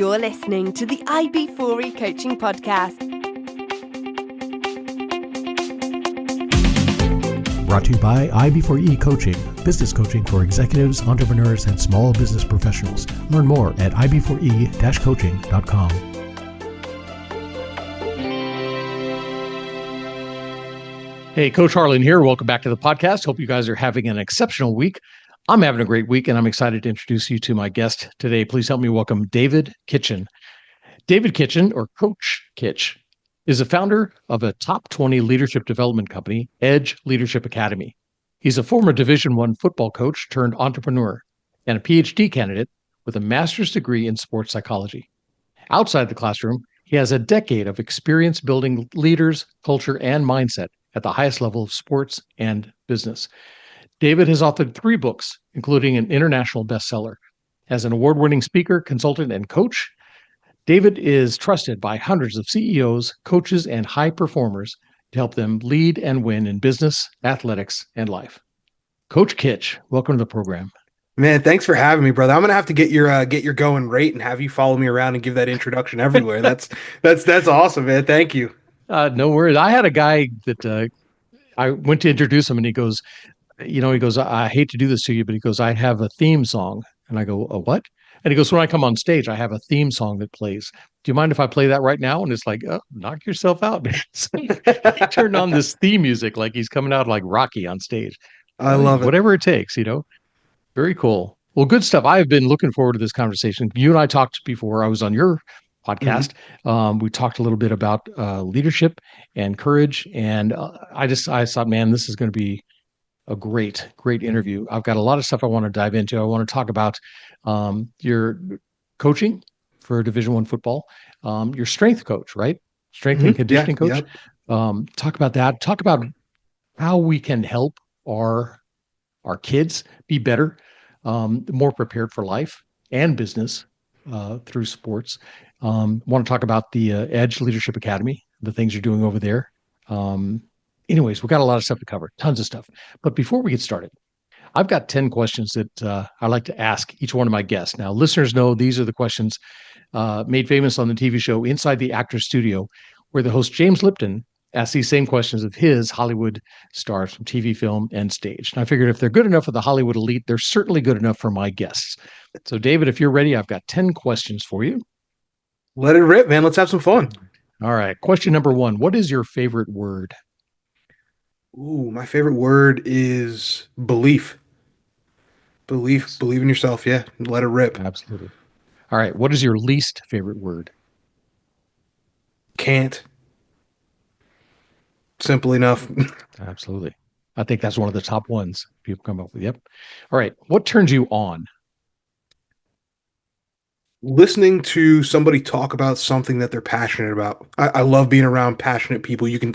You're listening to the IB4E Coaching Podcast. Brought to you by IB4E Coaching, business coaching for executives, entrepreneurs, and small business professionals. Learn more at ib4e-coaching.com. Hey, Coach Harlan here. Welcome back to the podcast. Hope you guys are having an exceptional week. I'm having a great week, and I'm excited to introduce you to my guest today. Please help me welcome David Kitchen. David Kitchen, or Coach Kitch, is a founder of a top 20 leadership development company, Edge Leadership Academy. He's a former Division I football coach turned entrepreneur and a PhD candidate with a master's degree in sports psychology. Outside the classroom, he has a decade of experience building leaders, culture, and mindset at the highest level of sports and business. David has authored 3 books, including an international bestseller. As an award-winning speaker, consultant, and coach, David is trusted by hundreds of CEOs, coaches, and high performers to help them lead and win in business, athletics, and life. Coach Kitch, welcome to the program. Man, thanks for having me, brother. I'm gonna have to get your going rate and have you follow me around and give that introduction everywhere. That's awesome, man. Thank you. No worries. I had a guy that I went to introduce him, and he goes, I hate to do this to you, but he goes, I have a theme song. And I go, a what? And he goes, when I come on stage, I have a theme song that plays. Do you mind if I play that right now? And it's like, oh, knock yourself out, man. So he turned on this theme music like he's coming out like Rocky on stage. I love it. Whatever it takes, Very cool. Well, good stuff. I have been looking forward to this conversation. You and I talked before I was on your podcast. Mm-hmm. We talked a little bit about leadership and courage. And I thought, man, this is going to be a great interview. I've got a lot of stuff I want to dive into. I want to talk about your coaching for Division I football, your strength coach, right? Strength and conditioning coach. Yeah. Talk about that. Talk about how we can help our kids be better, more prepared for life and business through sports. Want to talk about the Edge Leadership Academy, the things you're doing over there. Anyways, we've got a lot of stuff to cover, tons of stuff. But before we get started, I've got 10 questions that I like to ask each one of my guests. Now, listeners know these are the questions made famous on the TV show Inside the Actor's Studio, where the host James Lipton asks these same questions of his Hollywood stars from TV, film, and stage. And I figured if they're good enough for the Hollywood elite, they're certainly good enough for my guests. So, David, if you're ready, I've got 10 questions for you. Let it rip, man. Let's have some fun. All right. Question number 1. What is your favorite word? Ooh, my favorite word is belief. Believe in yourself. Yeah. Let it rip. Absolutely. All right. What is your least favorite word? Can't. Simple enough. Absolutely. I think that's one of the top ones people come up with. Yep. All right. What turns you on? Listening to somebody talk about something that they're passionate about. I love being around passionate people. You can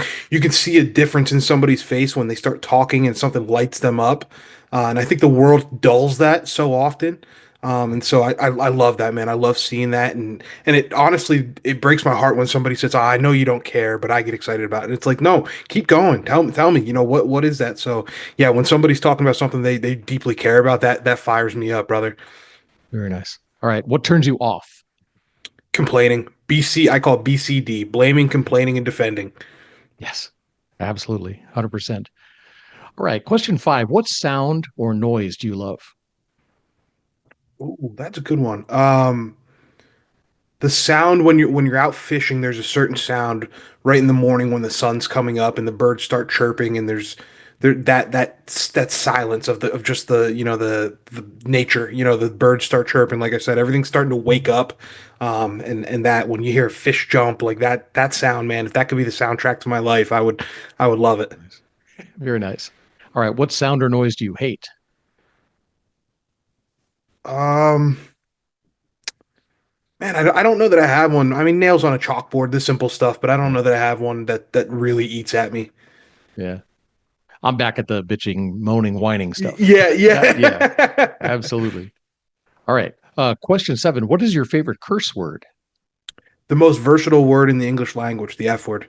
see a difference in somebody's face when they start talking and something lights them up. And I think the world dulls that so often. And so I love that, man. I love seeing that. And it honestly, it breaks my heart when somebody says, I know you don't care, but I get excited about it. It's like, no, keep going. Tell me, what is that? So yeah, when somebody's talking about something they deeply care about, that fires me up, brother. Very nice. All right. What turns you off? Complaining. I call it BCD, blaming, complaining, and defending. Yes, absolutely. 100%. All right. Question 5. What sound or noise do you love? Ooh, that's a good one. The sound when you're out fishing, there's a certain sound right in the morning when the sun's coming up and the birds start chirping and there's that silence of just the nature, the birds start chirping. Like I said, everything's starting to wake up. And that when you hear a fish jump, like that sound, man, if that could be the soundtrack to my life, I would love it. Very nice. All right. What sound or noise do you hate? Man, I don't know that I have one. I mean, nails on a chalkboard, the simple stuff, but I don't know that I have one that really eats at me. Yeah. I'm back at the bitching, moaning, whining stuff. Yeah. Absolutely. All right. Question 7. What is your favorite curse word? The most versatile word in the English language, the F word.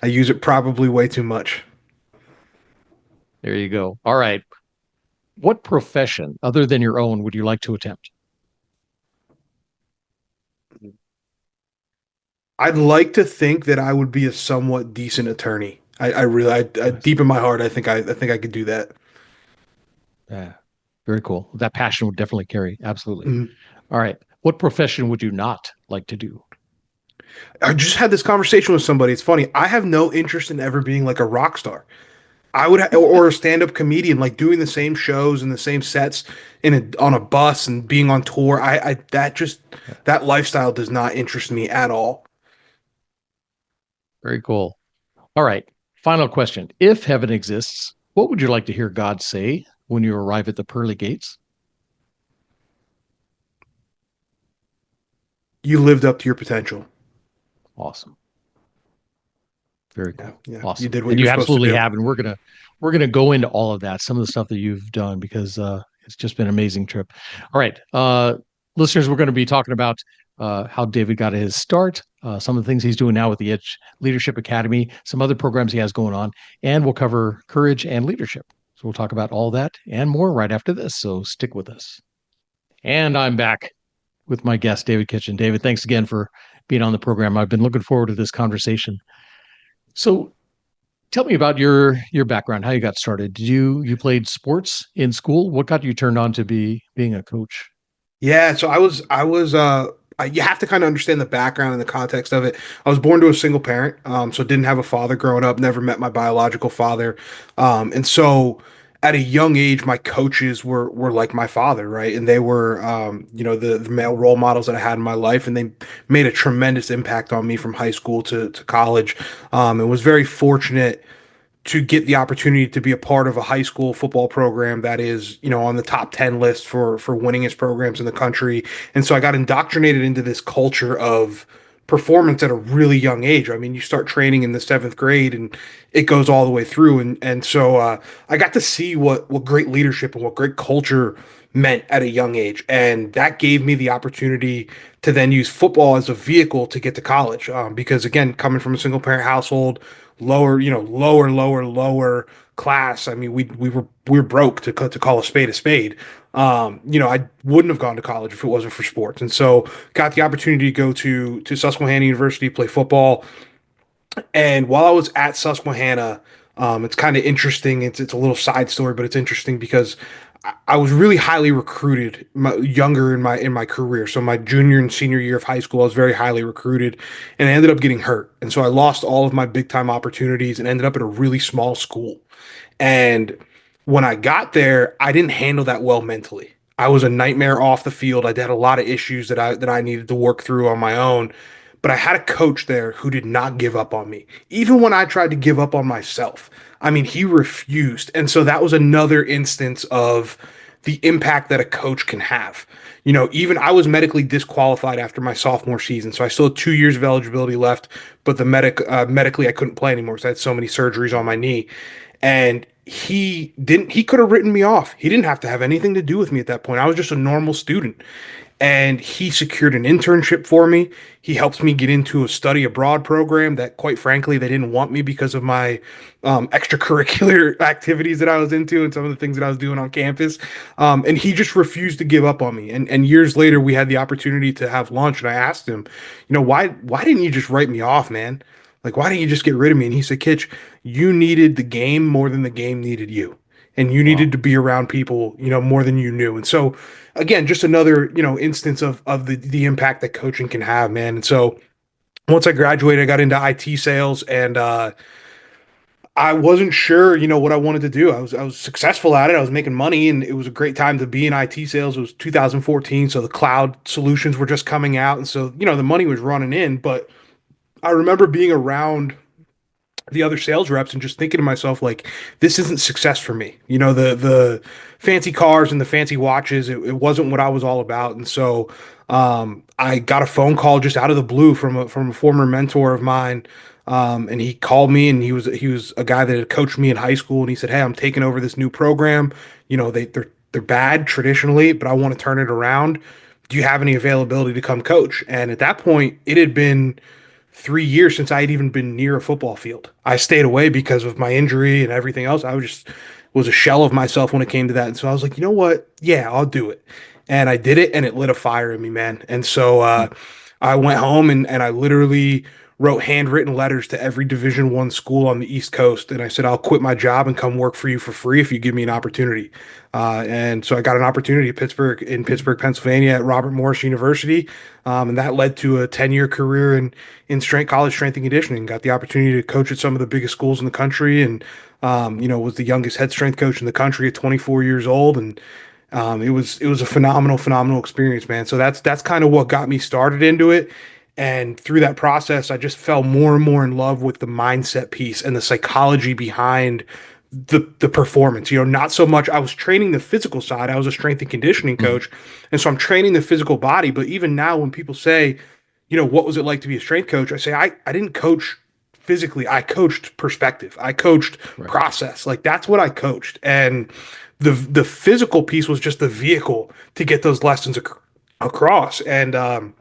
I use it probably way too much. There you go. All right. What profession other than your own would you like to attempt? I'd like to think that I would be a somewhat decent attorney. I really, Nice. deep in my heart, I think I could do that. Yeah. Very cool. That passion would definitely carry. Absolutely. Mhm. All right. What profession would you not like to do? I just had this conversation with somebody. It's funny. I have no interest in ever being like a rock star. Or a stand-up comedian, like doing the same shows and the same sets on a bus and being on tour. Yeah. That lifestyle does not interest me at all. Very cool. All right. Final question. If heaven exists, what would you like to hear God say when you arrive at the pearly gates? You lived up to your potential. Awesome. Very Yeah, cool. yeah. You Awesome. did what And you're you supposed to absolutely do. have. And we're gonna go into all of that, some of the stuff that you've done, because it's just been an amazing trip. All right. Listeners, we're going to be talking about how David got his start, some of the things he's doing now with the Edge Leadership Academy, some other programs he has going on, and we'll cover courage and leadership. So we'll talk about all that and more right after this. So stick with us. And I'm back with my guest, David Kitchen. David, thanks again for being on the program. I've been looking forward to this conversation. So tell me about your background, how you got started. Did you played sports in school? What got you turned on to being a coach? Yeah, so you have to kind of understand the background and the context of it. I was born to a single parent, so didn't have a father growing up, never met my biological father. And so at a young age, my coaches were like my father, right? And they were, the male role models that I had in my life, and they made a tremendous impact on me from high school to college. And was very fortunate to get the opportunity to be a part of a high school football program that is, on the top 10 list for winningest programs in the country. And so I got indoctrinated into this culture of performance at a really young age. I mean, you start training in the 7th grade and it goes all the way through. And so I got to see what great leadership and what great culture meant at a young age. And that gave me the opportunity to then use football as a vehicle to get to college. Because again, coming from a single parent household, lower class. I mean, we were broke to call a spade a spade. I wouldn't have gone to college if it wasn't for sports, and so got the opportunity to go to Susquehanna University, play football. And while I was at Susquehanna, it's kind of interesting. It's a little side story, but it's interesting because I was really highly recruited younger in my career. So my junior and senior year of high school, I was very highly recruited, and I ended up getting hurt. And so I lost all of my big time opportunities and ended up at a really small school. And when I got there, I didn't handle that well mentally. I was a nightmare off the field. I had a lot of issues that I needed to work through on my own. But I had a coach there who did not give up on me, even when I tried to give up on myself. I mean, he refused. And so that was another instance of the impact that a coach can have. Even I was medically disqualified after my sophomore season, so I still had 2 years of eligibility left. But medically I couldn't play anymore because I had so many surgeries on my knee. And he could have written me off. He didn't have to have anything to do with me at that point. I was just a normal student, and he secured an internship for me. He helped me get into a study abroad program that, quite frankly, they didn't want me because of my extracurricular activities that I was into and some of the things that I was doing on campus. And he just refused to give up on me. And years later, we had the opportunity to have lunch, and I asked him, why didn't you just write me off, man? Like, why didn't you just get rid of me? And he said, Kitch, you needed the game more than the game needed you. And you needed Wow. to be around people, more than you knew. And so, again, just another, instance of the impact that coaching can have, man. And so once I graduated, I got into IT sales, and I wasn't sure, what I wanted to do. I was successful at it. I was making money, and it was a great time to be in IT sales. It was 2014, so the cloud solutions were just coming out, and so, the money was running in. But I remember being around the other sales reps and just thinking to myself, like, this isn't success for me. The fancy cars and the fancy watches, it wasn't what I was all about. And so I got a phone call just out of the blue from a former mentor of mine. And he called me, and he was a guy that had coached me in high school, and he said, hey, I'm taking over this new program. They're bad traditionally, but I want to turn it around. Do you have any availability to come coach? And at that point, it had been 3 years since I had even been near a football field. I stayed away because of my injury and everything else. I was a shell of myself when it came to that. And so I was like, you know what? Yeah, I'll do it. And I did it, and it lit a fire in me, man. And so I went home and I literally wrote handwritten letters to every Division I school on the East Coast, and I said, I'll quit my job and come work for you for free if you give me an opportunity. And so I got an opportunity at Pittsburgh, Pennsylvania, at Robert Morris University, and that led to a 10-year career in college strength and conditioning. Got the opportunity to coach at some of the biggest schools in the country, and was the youngest head strength coach in the country at 24 years old, and it was a phenomenal experience, man. So that's kind of what got me started into it. And through that process, I just fell more and more in love with the mindset piece and the psychology behind the performance. Not so much I was training the physical side. I was a strength and conditioning Mhm. coach. And so I'm training the physical body. But even now when people say, what was it like to be a strength coach? I say, I didn't coach physically. I coached perspective. I coached Right. process. Like that's what I coached. And the physical piece was just the vehicle to get those lessons across. And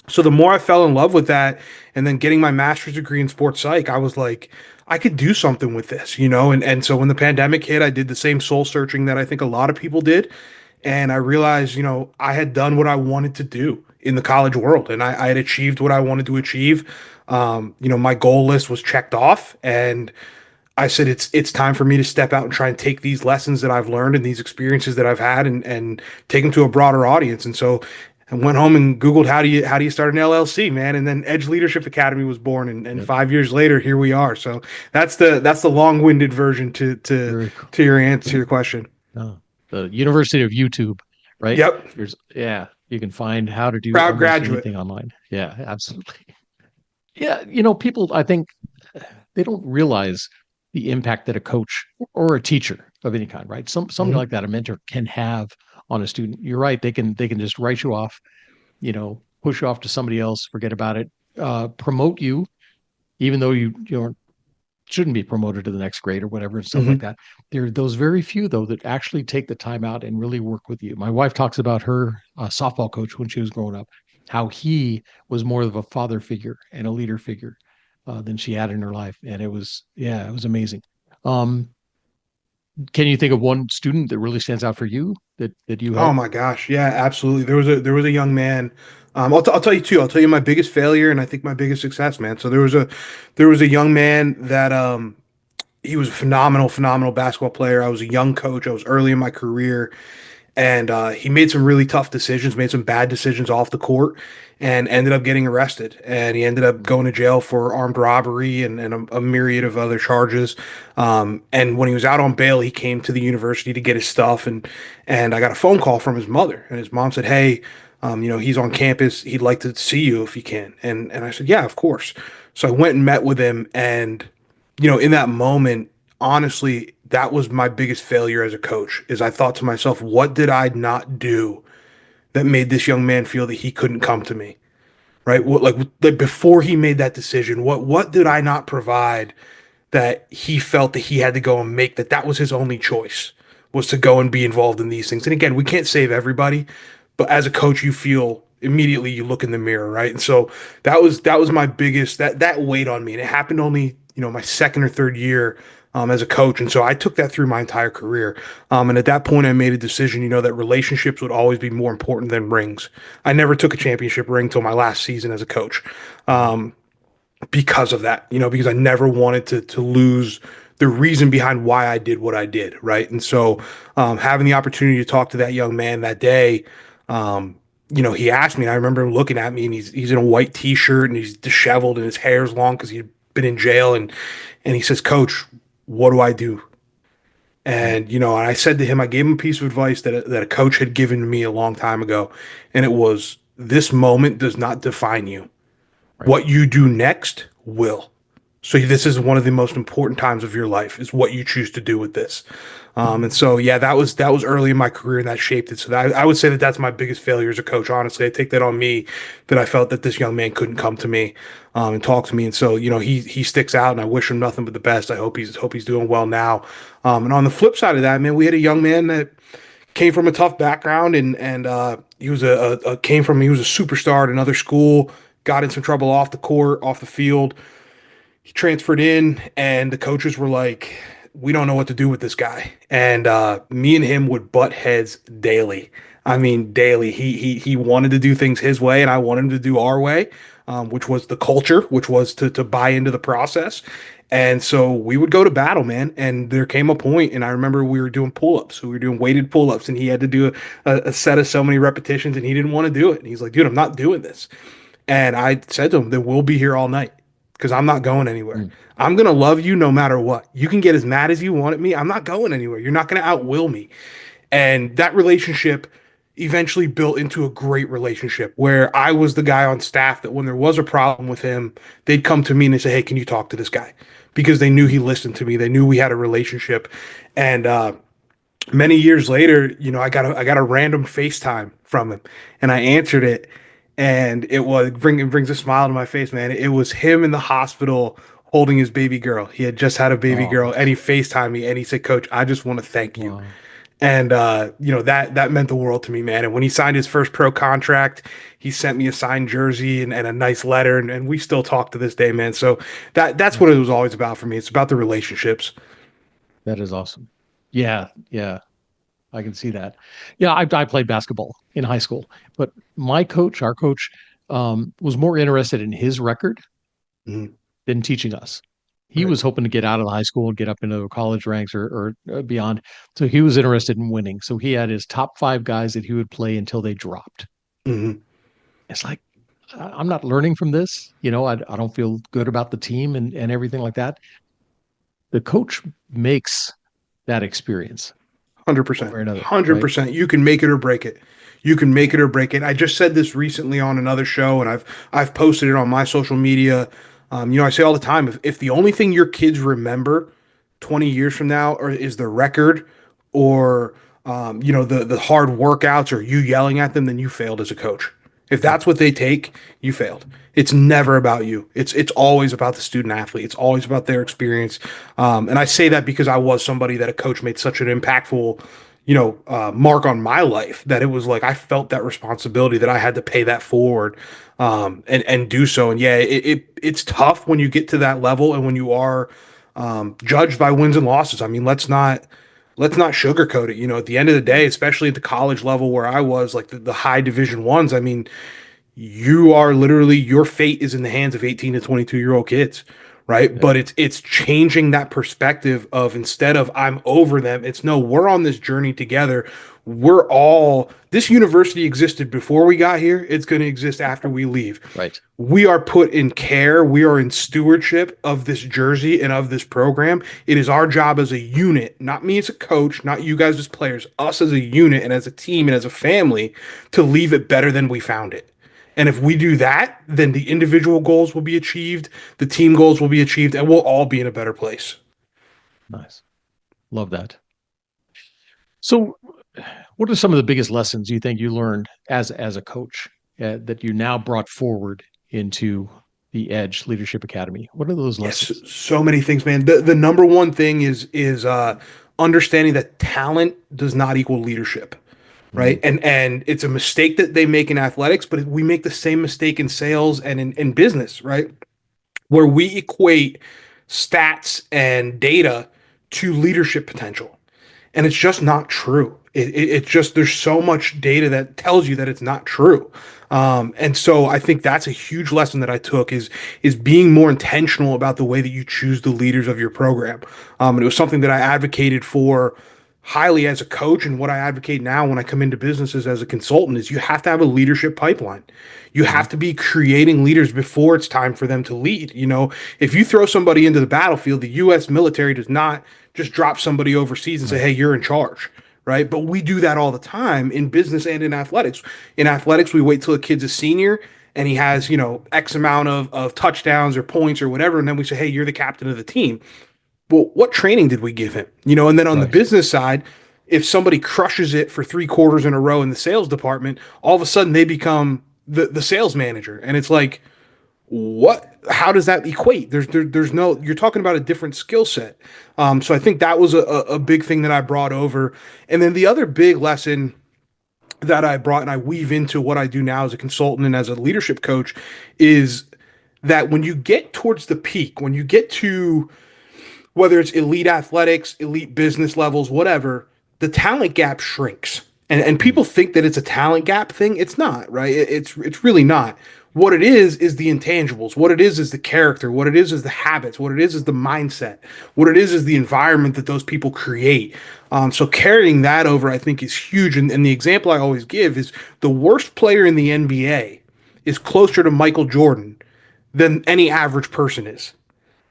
so the more I fell in love with that, and then getting my master's degree in sports psych, I was like, I could do something with this. And so when the pandemic hit, I did the same soul searching that I think a lot of people did. And I realized, I had done what I wanted to do in the college world, and I had achieved what I wanted to achieve. My goal list was checked off, and I said it's time for me to step out and try and take these lessons that I've learned and these experiences that I've had, and take them to a broader audience. And so I went home and Googled how do you start an LLC, man, and then Edge Leadership Academy was born, and Yep. 5 years later, here we are. So that's the long-winded version Very cool. to your answer to your question. Oh, the University of YouTube, right? Yep, Yeah, you can find how to do proud almost graduate. anything online. Yeah, absolutely. Yeah, people, I think they don't realize the impact that a coach or a teacher of any kind, right? Somebody Mhm. like that, a mentor, can have on a student. You're right. They can just write you off, push you off to somebody else, forget about it, promote you, even though you shouldn't be promoted to the next grade or whatever and stuff like Mhm. that. There are those very few though that actually take the time out and really work with you. My wife talks about her softball coach when she was growing up, how he was more of a father figure and a leader figure than she had in her life, and it was amazing. Um, can you think of one student that really stands out for you that you Oh helped? my gosh, yeah, absolutely. There was a young man. I'll tell you two. I'll tell you my biggest failure and I think my biggest success, man. So there was a young man that he was a phenomenal basketball player. I was a young coach. I was early in my career, and he made some really tough decisions, made some bad decisions off the court, and ended up getting arrested. And he ended up going to jail for armed robbery and a myriad of other charges. And when he was out on bail, he came to the university to get his stuff, and I got a phone call from his mother, and his mom said, "Hey, he's on campus. He'd like to see you if he can." And I said, "Yeah, of course." So I went and met with him, and in that moment, honestly, that was my biggest failure as a coach. Is I thought to myself, what did I not do that made this young man feel that he couldn't come to me? Right? Like before he made that decision, what did I not provide that he felt that he had to go and make, that was his only choice, was to go and be involved in these things. And again, we can't save everybody, but as a coach, you feel immediately, you look in the mirror, right? And so that was my biggest, that weighed on me. And it happened only, my second or third year as a coach. And so I took that through my entire career. And at that point, I made a decision, that relationships would always be more important than rings. I never took a championship ring till my last season as a coach. Mhm. Because of that, because I never wanted to lose the reason behind why I did what I did, right? And so having the opportunity to talk to that young man that day, he asked me, and I remember him looking at me, and he's in a white t-shirt and he's disheveled and his hair's long because he'd been in jail, and he says, "Coach, what do I do?" Right, And I said to him, I gave him a piece of advice that a coach had given me a long time ago, and it was, this moment does not define you. right. What you do next will. So this is one of the most important times of your life, is what you choose to do with this. And so yeah, that was early in my career, and that shaped it. So I would say that that's my biggest failure as a coach. Honestly, I take that on me, that I felt that this young man couldn't come to me and talk to me. And so he sticks out, and I wish him nothing but the best. I hope he's doing well now. And on the flip side of that, man, we had a young man that came from a tough background, and he was he was a superstar at another school, got in some trouble off the court, off the field. He transferred in, and the coaches were like, we don't know what to do with this guy. And me and him would butt heads daily. I mean, daily. He wanted to do things his way, and I wanted him to do our way, which was the culture, which was to buy into the process. And so we would go to battle, man. And there came a point, and I remember we were doing pull-ups. So we were doing weighted pull-ups, and he had to do a set of so many repetitions, and he didn't want to do it. And he's like, dude, I'm not doing this. And I said to him, then we'll be here all night because I'm not going anywhere. Mm. I'm going to love you no matter what. You can get as mad as you want at me. I'm not going anywhere. You're not going to outwill me. And that relationship eventually built into a great relationship where I was the guy on staff that when there was a problem with him, they'd come to me and they say, hey, can you talk to this guy? Because they knew he listened to me. They knew we had a relationship. And many years later, I got a random FaceTime from him and I answered it. And it brings a smile to my face, man. It was him in the hospital holding his baby girl. He had just had a baby Oh, girl and he FaceTimed me and he said, Coach, I just want to thank you. wow. And that meant the world to me, man. And when he signed his first pro contract, he sent me a signed jersey and a nice letter, and we still talk to this day, man. So that's what it was always about for me. It's about the relationships. That is awesome. Yeah, yeah, I can see that. Yeah, I played basketball in high school, but our coach, was more interested in his record Mhm. than teaching us. He Right. was hoping to get out of the high school and get up into the college ranks or beyond. So he was interested in winning. So he had his top five guys that he would play until they dropped. Hmm. It's like, I'm not learning from this. I don't feel good about the team and everything like that. The coach makes that experience Hundred one way percent, or another, hundred right? percent. You can make it or break it. You can make it or break it. I just said this recently on another show, and I've posted it on my social media. I say all the time, if the only thing your kids remember 20 years from now or is the record or the hard workouts or you yelling at them, then you failed as a coach. If Mm. that's what they take, you failed. It's never about you. It's always about the student athlete. It's always about their experience. And I say that because I was somebody that a coach made such an impactful, mark on my life that it was like I felt that responsibility that I had to pay that forward, and do so. And yeah, it's tough when you get to that level and when you are judged by wins and losses. I mean, let's not sugarcoat it. At the end of the day, especially at the college level where I was, like the high division ones, I mean, you are literally your fate is in the hands of 18 to 22-year-old kids, right? Yeah, But it's changing that perspective of instead of I'm over them, it's no, we're on this journey together. This university existed before we got here, it's going to exist after we leave. right. We are put in care, we are in stewardship of this jersey and of this program. It is our job as a unit, not me as a coach, not you guys as players, us as a unit and as a team and as a family, to leave it better than we found it. And if we do that, then the individual goals will be achieved, the team goals will be achieved, and we'll all be in a better place. Nice. Love that. So, what are some of the biggest lessons you think you learned as a coach that you now brought forward into the Edge Leadership Academy? What are those Yes, lessons? so many things, man. The number one thing is understanding that talent does not equal leadership, right? Mhm. And it's a mistake that they make in athletics, but we make the same mistake in sales and in business, right? Where we equate stats and data to leadership potential. And it's just not true. It's just there's so much data that tells you that it's not true. And so I think that's a huge lesson that I took is being more intentional about the way that you choose the leaders of your program. And it was something that I advocated for highly as a coach, and what I advocate now when I come into businesses as a consultant is you have to have a leadership pipeline. You Mhm. have to be creating leaders before it's time for them to lead. If you throw somebody into the battlefield, the US military does not just drop somebody overseas and say, Right. "Hey, you're in charge." Right? But we do that all the time in business and in athletics. In athletics, we wait till a kid's a senior and he has, X amount of touchdowns or points or whatever. And then we say, hey, you're the captain of the team. Well, what training did we give him? And then on the Right. business side, if somebody crushes it for 3 quarters in a row in the sales department, all of a sudden they become the sales manager. And it's like, what, how does that equate? There's no, you're talking about a different skill set. So I think that was a big thing that I brought over. And then the other big lesson that I brought and I weave into what I do now as a consultant and as a leadership coach is that when you get towards the peak, when you get to whether it's elite athletics, elite business levels, whatever, the talent gap shrinks. And people think that it's a talent gap thing. It's not, right? It's really not. What it is the intangibles. What it is the character. What it is the habits. What it is the mindset. What it is the environment that those people create. So carrying that over, I think, is huge. And the example I always give is the worst player in the NBA is closer to Michael Jordan than any average person is.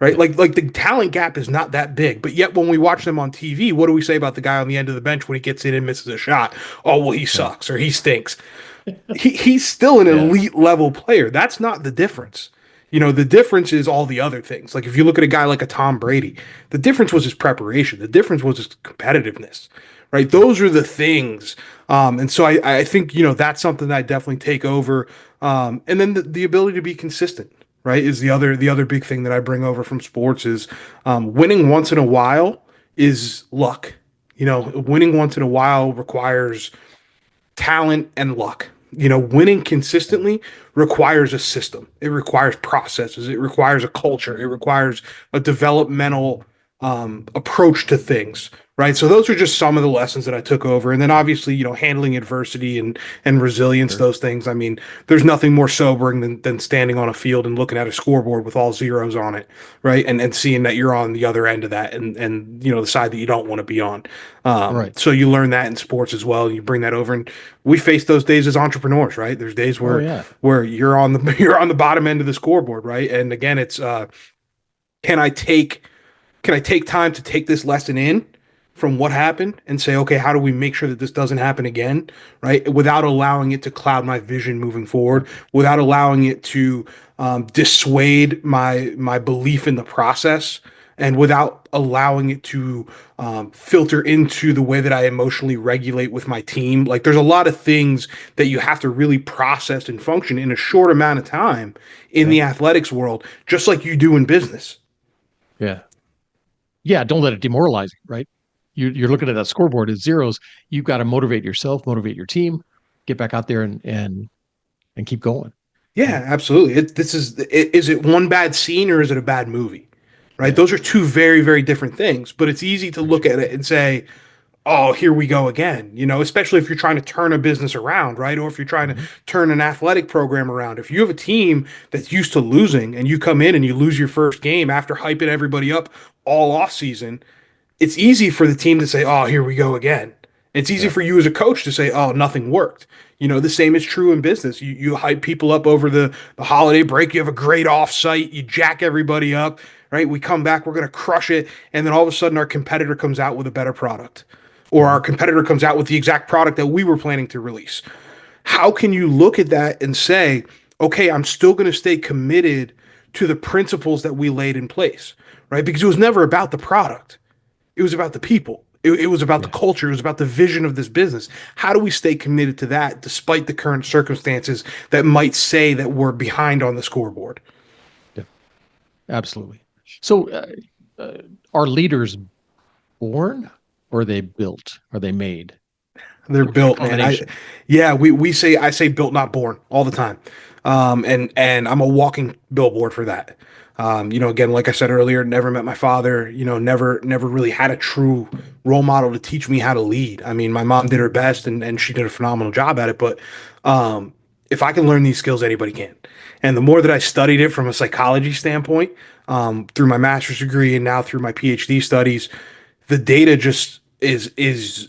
Right? Yeah. Like the talent gap is not that big, but yet when we watch them on TV, what do we say about the guy on the end of the bench when he gets in and misses a shot? Oh, well, he sucks or he stinks. He's still an Yeah. elite level player. That's not the difference. The difference is all the other things. Like if you look at a guy like a Tom Brady, the difference was his preparation. The difference was his competitiveness, right? Those are the things. And so I think, that's something that I definitely take over. And then the ability to be consistent, right, is the other big thing that I bring over from sports is winning once in a while is luck. Winning once in a while requires talent and luck. Winning consistently requires a system. It requires processes. It requires a culture. It requires a developmental approach to things, right? So those are just some of the lessons that I took over. And then obviously, handling adversity and resilience, Sure. those things. I mean, there's nothing more sobering than standing on a field and looking at a scoreboard with all zeros on it, right? And seeing that you're on the other end of that and the side that you don't want to be on. Right. So you learn that in sports as well. You bring that over, and we face those days as entrepreneurs, right? There's days Oh, yeah. where you're on the bottom end of the scoreboard, right? And again, it's can I take time to take this lesson in from what happened and say, okay, how do we make sure that this doesn't happen again, right? Without allowing it to cloud my vision moving forward, without allowing it to dissuade my belief in the process, and without allowing it to filter into the way that I emotionally regulate with my team. Like there's a lot of things that you have to really process and function in a short amount of time in the athletics world, just like you do in business. Yeah. Yeah. Don't let it demoralize you, right? You're looking at that scoreboard at zeros. You've got to motivate yourself, motivate your team, get back out there and keep going. Yeah, absolutely. Is it one bad scene or is it a bad movie? Right? Yeah. Those are two very, very different things, but it's easy to look at it and say, "Oh, here we go again." Especially if you're trying to turn a business around, right? Or if you're trying to turn an athletic program around. If you have a team that's used to losing and you come in and you lose your first game after hyping everybody up all off season, it's easy for the team to say, "Oh, here we go again." It's easy Yeah. for you as a coach to say, "Oh, nothing worked." The same is true in business. You hype people up over the holiday break. You have a great offsite. You jack everybody up, right? We come back, we're going to crush it, and then all of a sudden our competitor comes out with a better product, or our competitor comes out with the exact product that we were planning to release. How can you look at that and say, "Okay, I'm still going to stay committed to the principles that we laid in place," right? Because it was never about the product. It was about the people. It was about the Yeah. culture. It was about the vision of this business. How do we stay committed to that despite the current circumstances that might say that we're behind on the scoreboard? Yeah. Absolutely. So, are leaders born or are they built? Are they made? They're What's the built, man. combination? I say built, not born, all the time. And I'm a walking billboard for that. Again, like I said earlier, never met my father. Never really had a true role model to teach me how to lead. I mean, my mom did her best, and she did a phenomenal job at it. But if I can learn these skills, anybody can. And the more that I studied it from a psychology standpoint, through my master's degree and now through my PhD studies, the data just is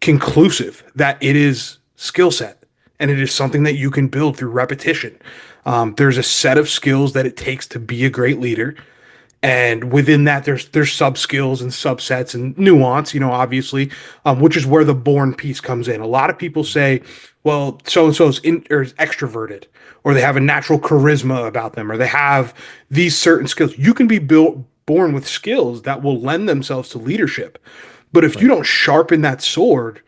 conclusive that it is skill set and it is something that you can build through repetition. There's a set of skills that it takes to be a great leader. And within that, there's sub skills and subsets and nuance, obviously, which is where the born piece comes in. A lot of people say, well, so and so is extroverted, or they have a natural charisma about them, or they have these certain skills. You can be born with skills that will lend themselves to leadership. But if you don't sharpen that sword,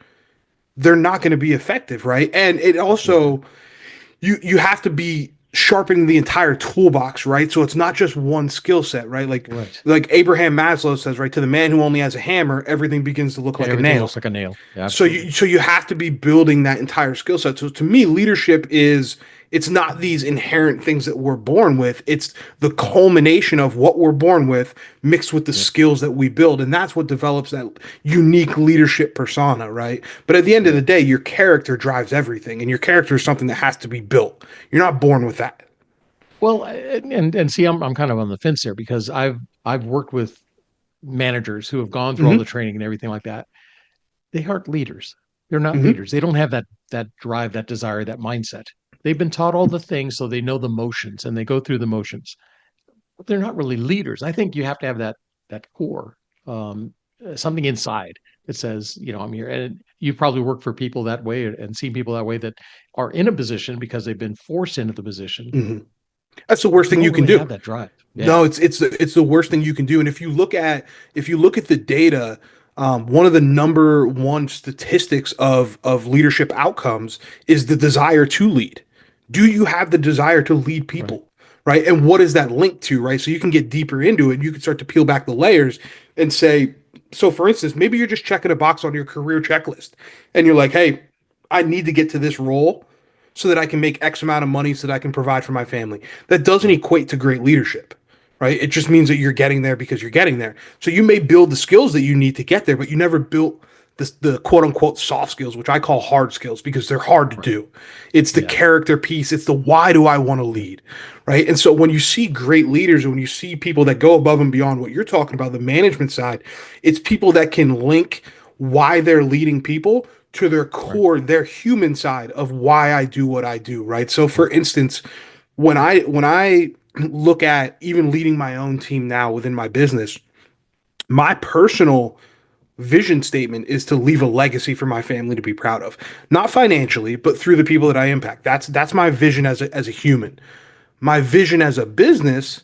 they're not going to be effective, right? And it also, you have to be sharpening the entire toolbox, right? So it's not just one skill set, right? Right. Like Abraham Maslow says, right, to the man who only has a hammer, everything begins to look like a Everything nail. looks like a nail. Yeah, So absolutely. you have to be building that entire skill set. So to me, leadership is It's not these inherent things that we're born with. It's the culmination of what we're born with mixed with the Yep. skills that we build. And that's what develops that unique leadership persona, right? But at the end of the Yep. day, your character drives everything, and your character is something that has to be built. You're not born with that. Well, and see, I'm kind of on the fence there because I've worked with managers who have gone through all the Hmm. training and everything like that. They aren't leaders. They're not Hmm. leaders. They don't have that drive, that desire, that mindset. They've been taught all the things, so they know the motions and they go through the motions. But they're not really leaders. I think you have to have that core, something inside that says, I'm here. And you've probably worked for people that way and seen people that way that are in a position because they've been forced into the position, Hmm. That's the but worst they thing you don't can really do. have that drive. Yeah. No, it's the worst thing you can do. And if you look at the data, one of the number one statistics of leadership outcomes is the desire to lead. Do you have the desire to lead Right. people? Right. And what is that linked to? Right. So you can get deeper into it. You can start to peel back the layers and say, so for instance, maybe you're just checking a box on your career checklist and you're like, hey, I need to get to this role so that I can make X amount of money so that I can provide for my family. That doesn't Right. equate to great leadership, right? It just means that you're getting there because you're getting there. So you may build the skills that you need to get there, but you never built the quote unquote soft skills, which I call hard skills because they're hard to Right. do. It's the Yeah. character piece. It's the why do I want to lead, right? And so when you see great leaders and when you see people that go above and beyond what you're talking about, the management side, it's people that can link why they're leading people to their Right. core, their human side of why I do what I do, right? So for Right. instance, when I look at even leading my own team now within my business, my personal vision statement is to leave a legacy for my family to be proud of. Not financially, but through the people that I impact. That's my vision as a human. My vision as a business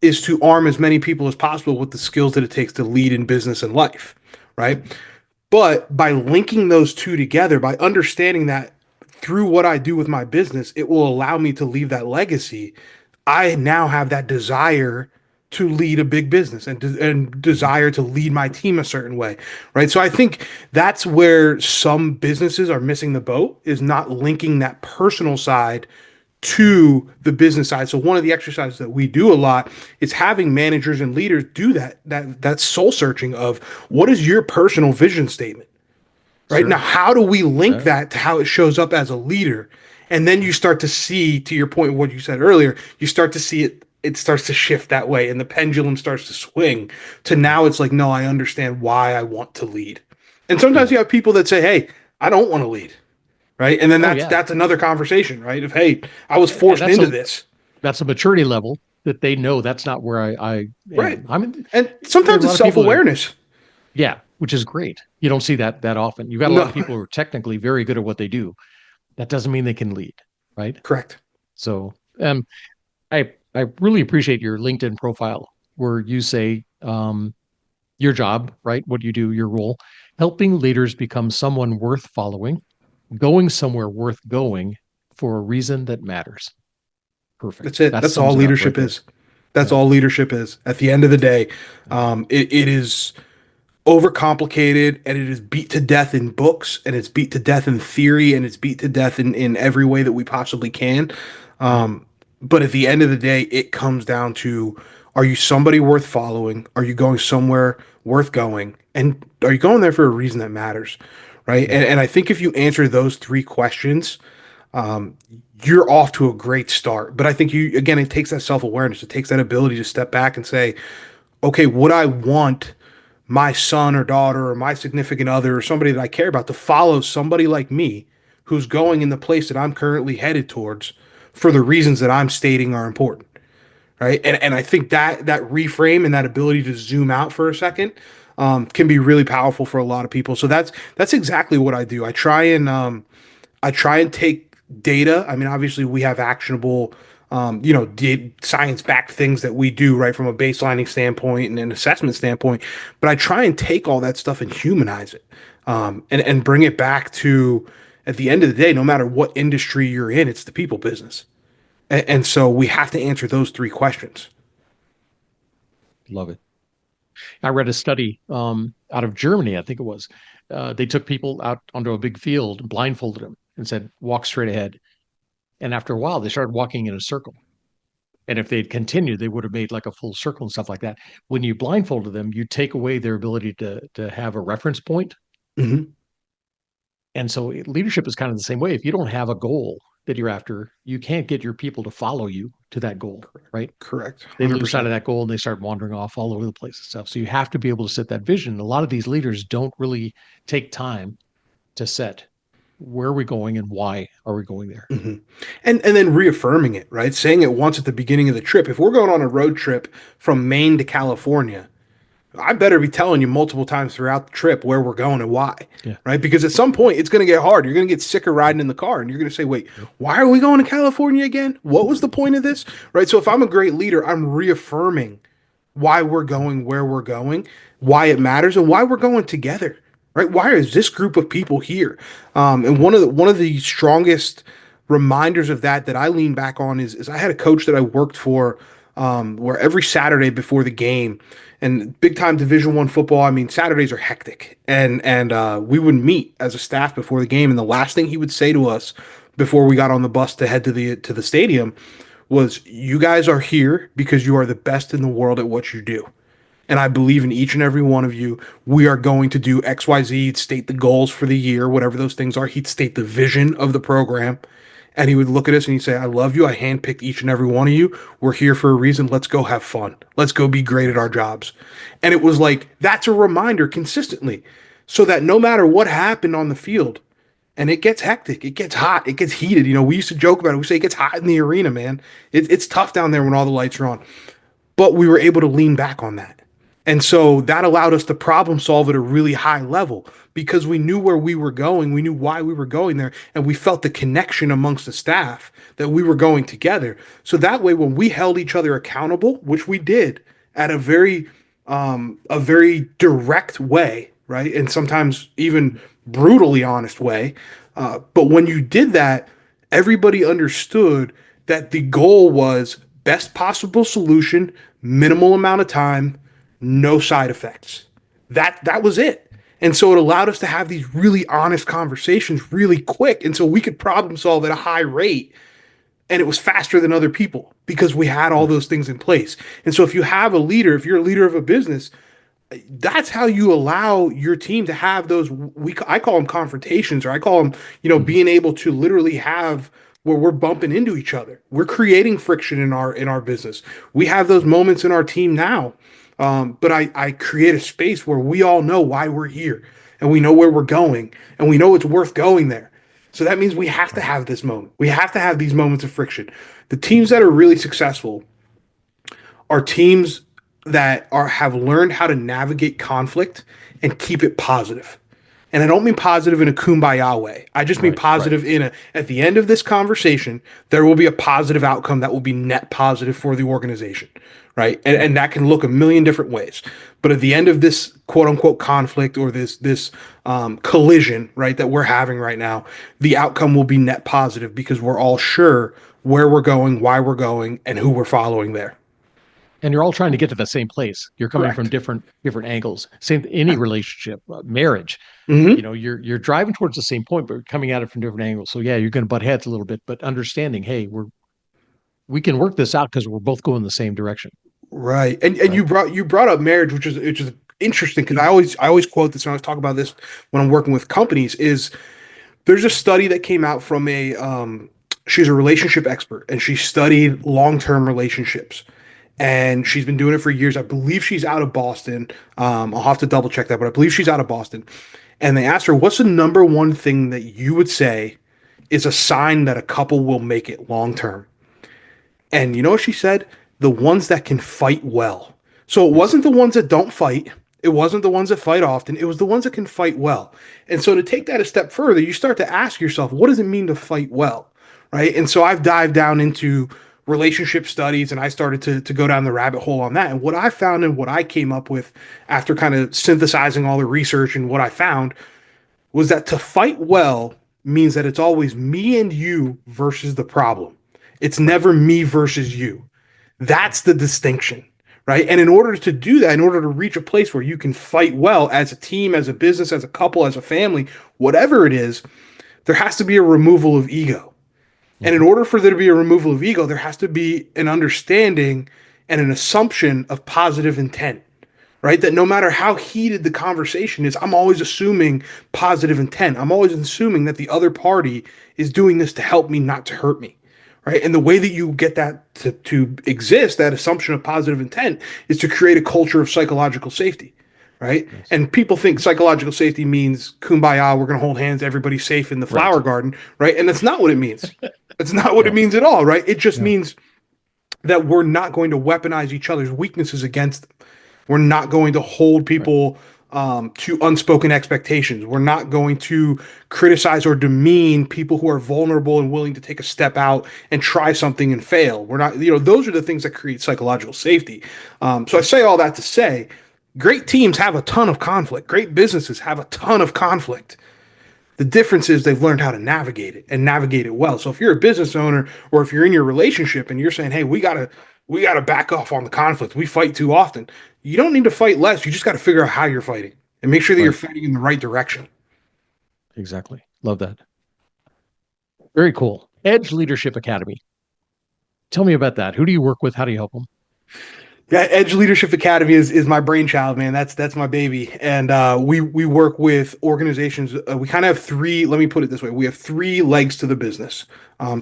is to arm as many people as possible with the skills that it takes to lead in business and life, right? But by linking those two together, by understanding that through what I do with my business, it will allow me to leave that legacy. I now have that desire to lead a big business and desire to lead my team a certain way, right? So I think that's where some businesses are missing the boat is not linking that personal side to the business side. So one of the exercises that we do a lot is having managers and leaders do that soul searching of what is your personal vision statement, right? Now, Sure. how do we link Yeah. that to how it shows up as a leader? And then you start to see, to your point, what you said earlier, you start to see it starts to shift that way and the pendulum starts to swing to now it's like, no, I understand why I want to lead. And sometimes Yeah. you have people that say, hey, I don't want to lead, right? And then Oh, that's yeah. that's another conversation, right? Of hey, I was And forced into this. that's a maturity level that they know that's not where I Right. am. I mean, And there are a sometimes it's lot of people that, self-awareness. yeah, which is great. You don't see that often. You've got a lot No, of people who are technically very good at what they do. That doesn't mean they can lead, right? correct. So, I really appreciate your LinkedIn profile where you say your job, right? What you do, your role, helping leaders become someone worth following, going somewhere worth going for a reason that matters. Perfect. That's it. That That's all sums it up right leadership there. is. That's Yeah. all leadership is. At the end of the day, Yeah. it is overcomplicated and it is beat to death in books and it's beat to death in theory and it's beat to death in every way that we possibly can. Yep. Um, but at the end of the day, it comes down to are you somebody worth following? Are you going somewhere worth going? And are you going there for a reason that matters? Right. Yep. And I think if you answer those three questions, um, you're off to a great start. But I think you, again, it takes that self awareness. It takes that ability to step back and say, okay, would I want my son or daughter or my significant other or somebody that I care about to follow somebody like me who's going in the place that I'm currently headed towards for the reasons that I'm stating are important, right? And I think that reframe and that ability to zoom out for a second can be really powerful for a lot of people. So that's exactly what I do. I try and take data. I mean, obviously, we have actionable, science backed things that we do, right, from a baselining standpoint and an assessment standpoint. But I try and take all that stuff and humanize it and bring it back to, at the end of the day, no matter what industry you're in, it's the people business. And so we have to answer those three questions. Love it. I read a study out of Germany, I think it was. They took people out onto a big field, blindfolded them, and said, walk straight ahead. And after a while, they started walking in a circle. And if they'd continued, they would have made like a full circle and stuff like that. When you blindfolded them, you take away their ability to have a reference point. Mm-hmm. And so leadership is kind of the same way. If you don't have a goal that you're after, you can't get your people to follow you to that goal, right? Correct. They lose sight 100%. of that goal and they start wandering off all over the place and stuff. So you have to be able to set that vision. A lot of these leaders don't really take time to set where are we going and why are we going there. Mm-hmm. And then reaffirming it, right? Saying it once at the beginning of the trip. If we're going on a road trip from Maine to California, I better be telling you multiple times throughout the trip where we're going and why, Yeah. right? Because at some point it's going to get hard. You're going to get sick of riding in the car and you're going to say, wait, why are we going to California again? What was the point of this? Right? So if I'm a great leader, I'm reaffirming why we're going where we're going, why it matters, and why we're going together. Right? Why is this group of people here? And one of the strongest reminders of that I lean back on is I had a coach that I worked for, where every Saturday before the game, and big time Division I football, I mean Saturdays are hectic, and we would meet as a staff before the game, and the last thing he would say to us before we got on the bus to head to the stadium was, "You guys are here because you are the best in the world at what you do. And I believe in each and every one of you. We are going to do XYZ." He'd state the goals for the year, whatever those things are. He'd state the vision of the program. And he would look at us and he'd say, "I love you. I handpicked each and every one of you. We're here for a reason. Let's go have fun. Let's go be great at our jobs." And it was like, that's a reminder consistently, so that no matter what happened on the field, and it gets hectic, it gets hot, it gets heated. We used to joke about it. We say it gets hot in the arena, man. It's tough down there when all the lights are on. But we were able to lean back on that. And so that allowed us to problem solve at a really high level because we knew where we were going. We knew why we were going there. And we felt the connection amongst the staff that we were going together. So that way, when we held each other accountable, which we did at a very direct way, right? And sometimes even brutally honest way. But when you did that, everybody understood that the goal was best possible solution, minimal amount of time, no side effects. That was it. And so it allowed us to have these really honest conversations really quick. And so we could problem solve at a high rate. And it was faster than other people because we had all those things in place. And so if you have a leader, if you're a leader of a business, that's how you allow your team to have those, I call them confrontations, or I call them, being able to literally have where we're bumping into each other. We're creating friction in our business. We have those moments in our team now. But I create a space where we all know why we're here and we know where we're going and we know it's worth going there. So that means we have to have this moment. We have to have these moments of friction. The teams that are really successful are teams that have learned how to navigate conflict and keep it positive. And I don't mean positive in a kumbaya way. I just mean positive at the end of this conversation, there will be a positive outcome that will be net positive for the organization, right? And that can look a million different ways. But at the end of this quote unquote conflict or this collision, right, that we're having right now, the outcome will be net positive because we're all sure where we're going, why we're going, and who we're following there. And you're all trying to get to the same place. You're coming from different angles. Same any relationship, marriage. Mm-hmm. You're driving towards the same point, but coming at it from different angles. So yeah, you're going to butt heads a little bit, but understanding, hey, we can work this out because we're both going the same direction. Right. And you brought up marriage, which is interesting because I always quote this and I always talk about this when I'm working with companies. Is there's a study that came out from she's a relationship expert and she studied long-term relationships. And she's been doing it for years. I believe she's out of Boston. I'll have to double check that, but I believe she's out of Boston. And they asked her, what's the number one thing that you would say is a sign that a couple will make it long term? And you know what she said? The ones that can fight well. So it wasn't the ones that don't fight. It wasn't the ones that fight often. It was the ones that can fight well. And so to take that a step further, you start to ask yourself, what does it mean to fight well? Right. And so I've dived down into relationship studies and I started to go down the rabbit hole on that. And what I found and what I came up with after kind of synthesizing all the research and what I found was that to fight well means that it's always me and you versus the problem. It's never me versus you. That's the distinction, right? And in order to do that, in order to reach a place where you can fight well as a team, as a business, as a couple, as a family, whatever it is, there has to be a removal of ego. And in order for there to be a removal of ego, there has to be an understanding and an assumption of positive intent, right? That no matter how heated the conversation is, I'm always assuming positive intent. I'm always assuming that the other party is doing this to help me, not to hurt me, right? And the way that you get that to exist, that assumption of positive intent, is to create a culture of psychological safety, right? Nice. And people think psychological safety means kumbaya, we're going to hold hands, everybody's safe in the Right. flower garden, right? And that's not what it means. That's not what it means at all, right? It just means that we're not going to weaponize each other's weaknesses against them. We're not going to hold people to unspoken expectations. We're not going to criticize or demean people who are vulnerable and willing to take a step out and try something and fail. We're not, those are the things that create psychological safety. So I say all that to say, great teams have a ton of conflict. Great businesses have a ton of conflict. The difference is they've learned how to navigate it and navigate it well. So if you're a business owner or if you're in your relationship and you're saying, "Hey, we gotta back off on the conflict. We fight too often." You don't need to fight less. You just got to figure out how you're fighting and make sure that you're fighting in the right direction. Exactly. Love that. Very cool. Edge Leadership Academy. Tell me about that. Who do you work with? How do you help them? Yeah, Edge Leadership Academy is my brainchild, man. That's my baby, and we work with organizations. We kind of have three. Let me put it this way: we have three legs to the business.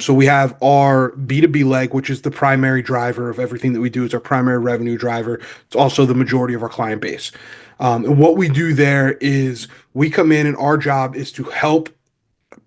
So we have our B2B leg, which is the primary driver of everything that we do. It's our primary revenue driver. It's also the majority of our client base. And what we do there is we come in, and our job is to help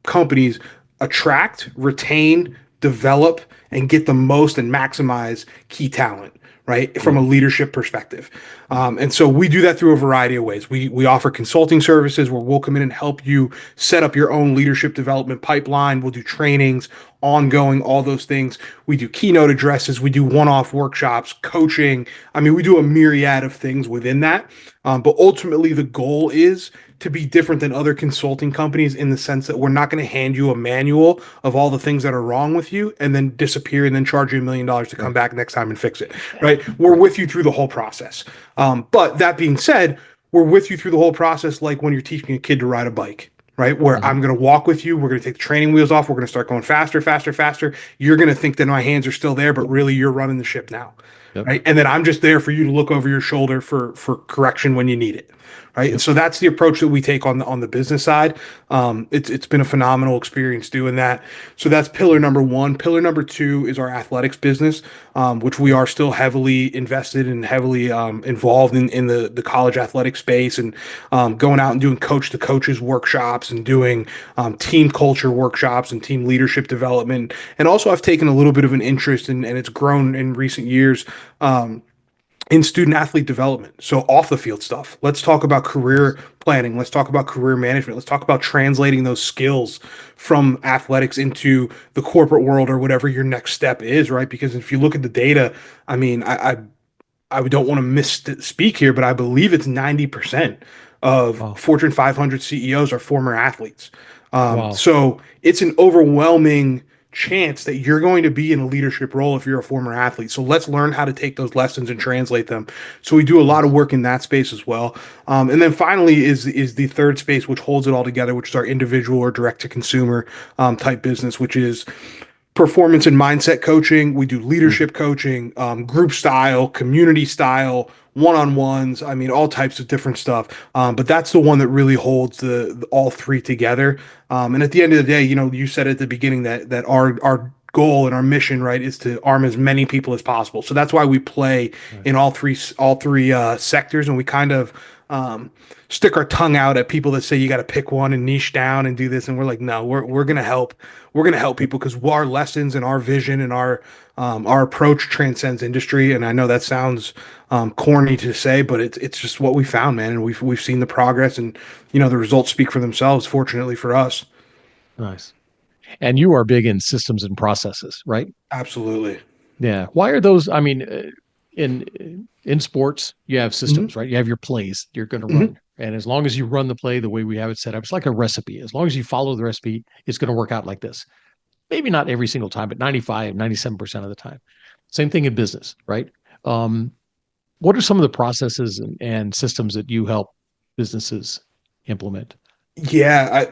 companies attract, retain, develop, and get the most and maximize key talent, right? From a leadership perspective. And so we do that through a variety of ways. We offer consulting services where we'll come in and help you set up your own leadership development pipeline. We'll do trainings, ongoing, all those things. We do keynote addresses. We do one-off workshops, coaching. I mean, we do a myriad of things within that. But ultimately, the goal is to be different than other consulting companies in the sense that we're not going to hand you a manual of all the things that are wrong with you and then disappear and then charge you $1 million to come back next time and fix it, right? We're with you through the whole process. But that being said, we're with you through the whole process like when you're teaching a kid to ride a bike, right? Where I'm going to walk with you. We're going to take the training wheels off. We're going to start going faster, faster, faster. You're going to think that my hands are still there, but really you're running the ship now, right? And then I'm just there for you to look over your shoulder for correction when you need it. Right. And so that's the approach that we take on the business side. It's been a phenomenal experience doing that. So that's pillar number one. Pillar number two is our athletics business, which we are still heavily invested and heavily involved in the college athletic space and going out and doing coach to coaches workshops and doing team culture workshops and team leadership development. And also I've taken a little bit of an interest and it's grown in recent years. In student athlete development. So off the field stuff. Let's talk about career planning. Let's talk about career management. Let's talk about translating those skills from athletics into the corporate world or whatever your next step is, right? Because if you look at the data, I mean, I don't want to misspeak here, but I believe it's 90% of Fortune 500 CEOs are former athletes. So it's an overwhelming chance that you're going to be in a leadership role if you're a former athlete. So let's learn how to take those lessons and translate them. So we do a lot of work in that space as well. And then finally is the third space, which holds it all together, which is our individual or direct to consumer type business, which is performance and mindset coaching. We do leadership coaching, group style, community style, one-on-ones. I mean, all types of different stuff. But that's the one that really holds the all three together. And at the end of the day, you said at the beginning that our goal and our mission, right, is to arm as many people as possible. So that's why we play in all three sectors, and we kind of stick our tongue out at people that say you got to pick one and niche down and do this, and we're like, no, we're gonna help. We're gonna help people because our lessons and our vision and our approach transcends industry. And I know that sounds corny to say, but it's just what we found, man. And we've seen the progress, and the results speak for themselves. Fortunately for us. Nice. And you are big in systems and processes, right? Absolutely. Yeah. Why are those? I mean, in sports, you have systems, right? You have your plays you're going to run. And as long as you run the play the way we have it set up, it's like a recipe. As long as you follow the recipe, it's going to work out like this. Maybe not every single time, but 95, 97% of the time. Same thing in business, right? What are some of the processes and systems that you help businesses implement? Yeah.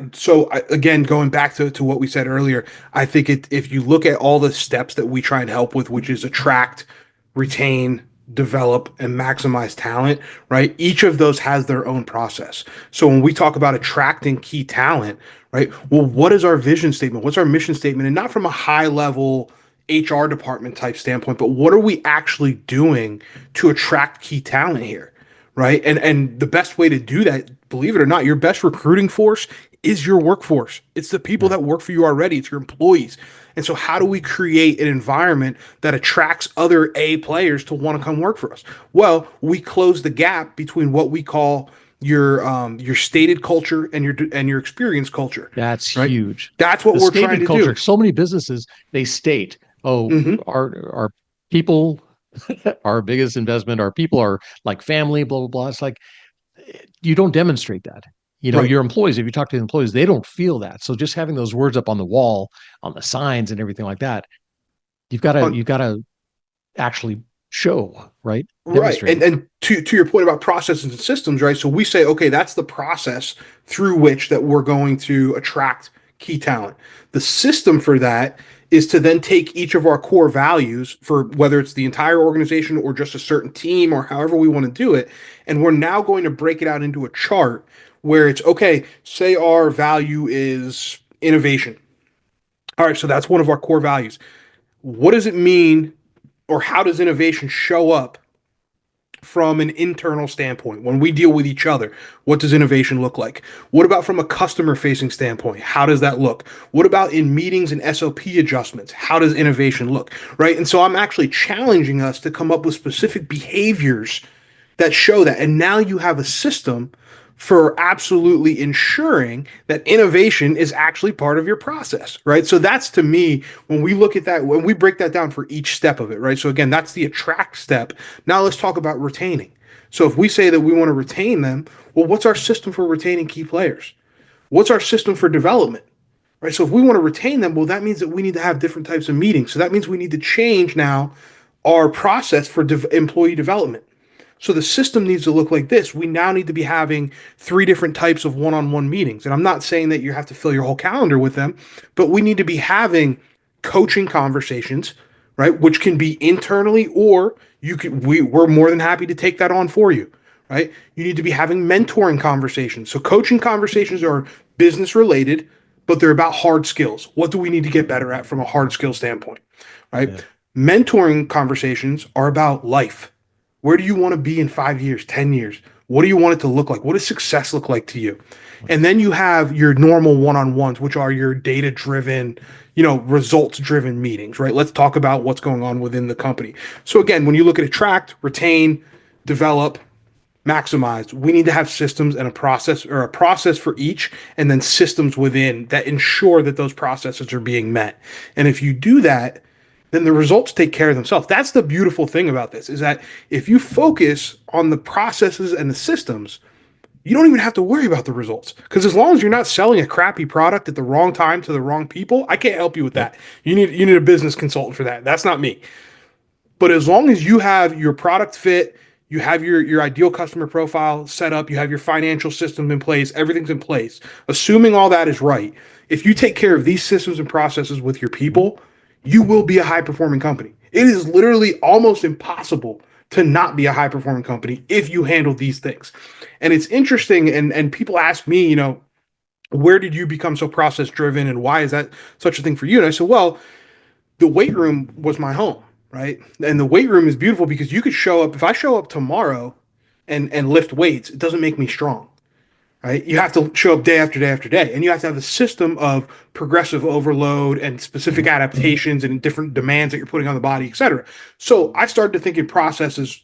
Again, going back to what we said earlier, I think if you look at all the steps that we try and help with, which is attract, retain, develop, and maximize talent, right? Each of those has their own process. So when we talk about attracting key talent, right? Well, what is our vision statement? What's our mission statement? And not from a high level HR department type standpoint, but what are we actually doing to attract key talent here? Right. And the best way to do that, believe it or not, your best recruiting force is your workforce. It's the people Yeah. that work for you already. It's your employees. And so how do we create an environment that attracts other A players to want to come work for us? Well, we close the gap between what we call your stated culture and your experience culture. That's Right. huge. That's what The we're trying stated to culture. do. So many businesses, they state, oh, Hmm. our people, our biggest investment, our people are like family, blah, blah, blah. It's like, you don't demonstrate that. Right. Your employees, if you talk to the employees, they don't feel that. So just having those words up on the wall, on the signs and everything like that, you've got to actually show, right? Right. Demonstrate. And to your point about processes and systems, right? So we say, okay, that's the process through which that we're going to attract key talent. The system for that is to then take each of our core values for whether it's the entire organization or just a certain team or however we want to do it. And we're now going to break it out into a chart where it's okay, say our value is innovation. All right, so that's one of our core values. What does it mean or how does innovation show up from an internal standpoint when we deal with each other? What does innovation look like? What about from a customer facing standpoint? How does that look? What about in meetings and SOP adjustments? How does innovation look? Right. And so I'm actually challenging us to come up with specific behaviors that show that. And now you have a system for absolutely ensuring that innovation is actually part of your process, right? So that's, to me, when we look at that, when we break that down for each step of it, right? So again, that's the attract step. Now let's talk about retaining. So if we say that we want to retain them, well, what's our system for retaining key players? What's our system for development? Right? So if we want to retain them, well, that means that we need to have different types of meetings. So that means we need to change now our process for employee development. So the system needs to look like this. We now need to be having 3 different types of one-on-one meetings. And I'm not saying that you have to fill your whole calendar with them, but we need to be having coaching conversations, right? Which can be internally, or we're more than happy to take that on for you, right? You need to be having mentoring conversations. So coaching conversations are business related, but they're about hard skills. What do we need to get better at from a hard skill standpoint, right? Yeah. Mentoring conversations are about life. Where do you want to be in 5 years, 10 years? What do you want it to look like? What does success look like to you? And then you have your normal one-on-ones, which are your data-driven, results-driven meetings, right? Let's talk about what's going on within the company. So again, when you look at attract, retain, develop, maximize, we need to have systems and a process for each, and then systems within that ensure that those processes are being met. And if you do that, then the results take care of themselves. That's the beautiful thing about this, is that if you focus on the processes and the systems, you don't even have to worry about the results. Because as long as you're not selling a crappy product at the wrong time to the wrong people, I can't help you with Yep. that. You need a business consultant for that. That's not me. But as long as you have your product fit, you have your ideal customer profile set up, you have your financial system in place, everything's in place. Assuming all that is right, if you take care of these systems and processes with your people, you will be a high performing company. It is literally almost impossible to not be a high performing company if you handle these things. And it's interesting, and people ask me, where did you become so process driven and why is that such a thing for you? And I said, well, the weight room was my home, right? And the weight room is beautiful because you could show up. If I show up tomorrow and lift weights, it doesn't make me strong, right? You have to show up day after day after day, and you have to have a system of progressive overload and specific adaptations and different demands that you're putting on the body, et cetera. So I started to think in processes,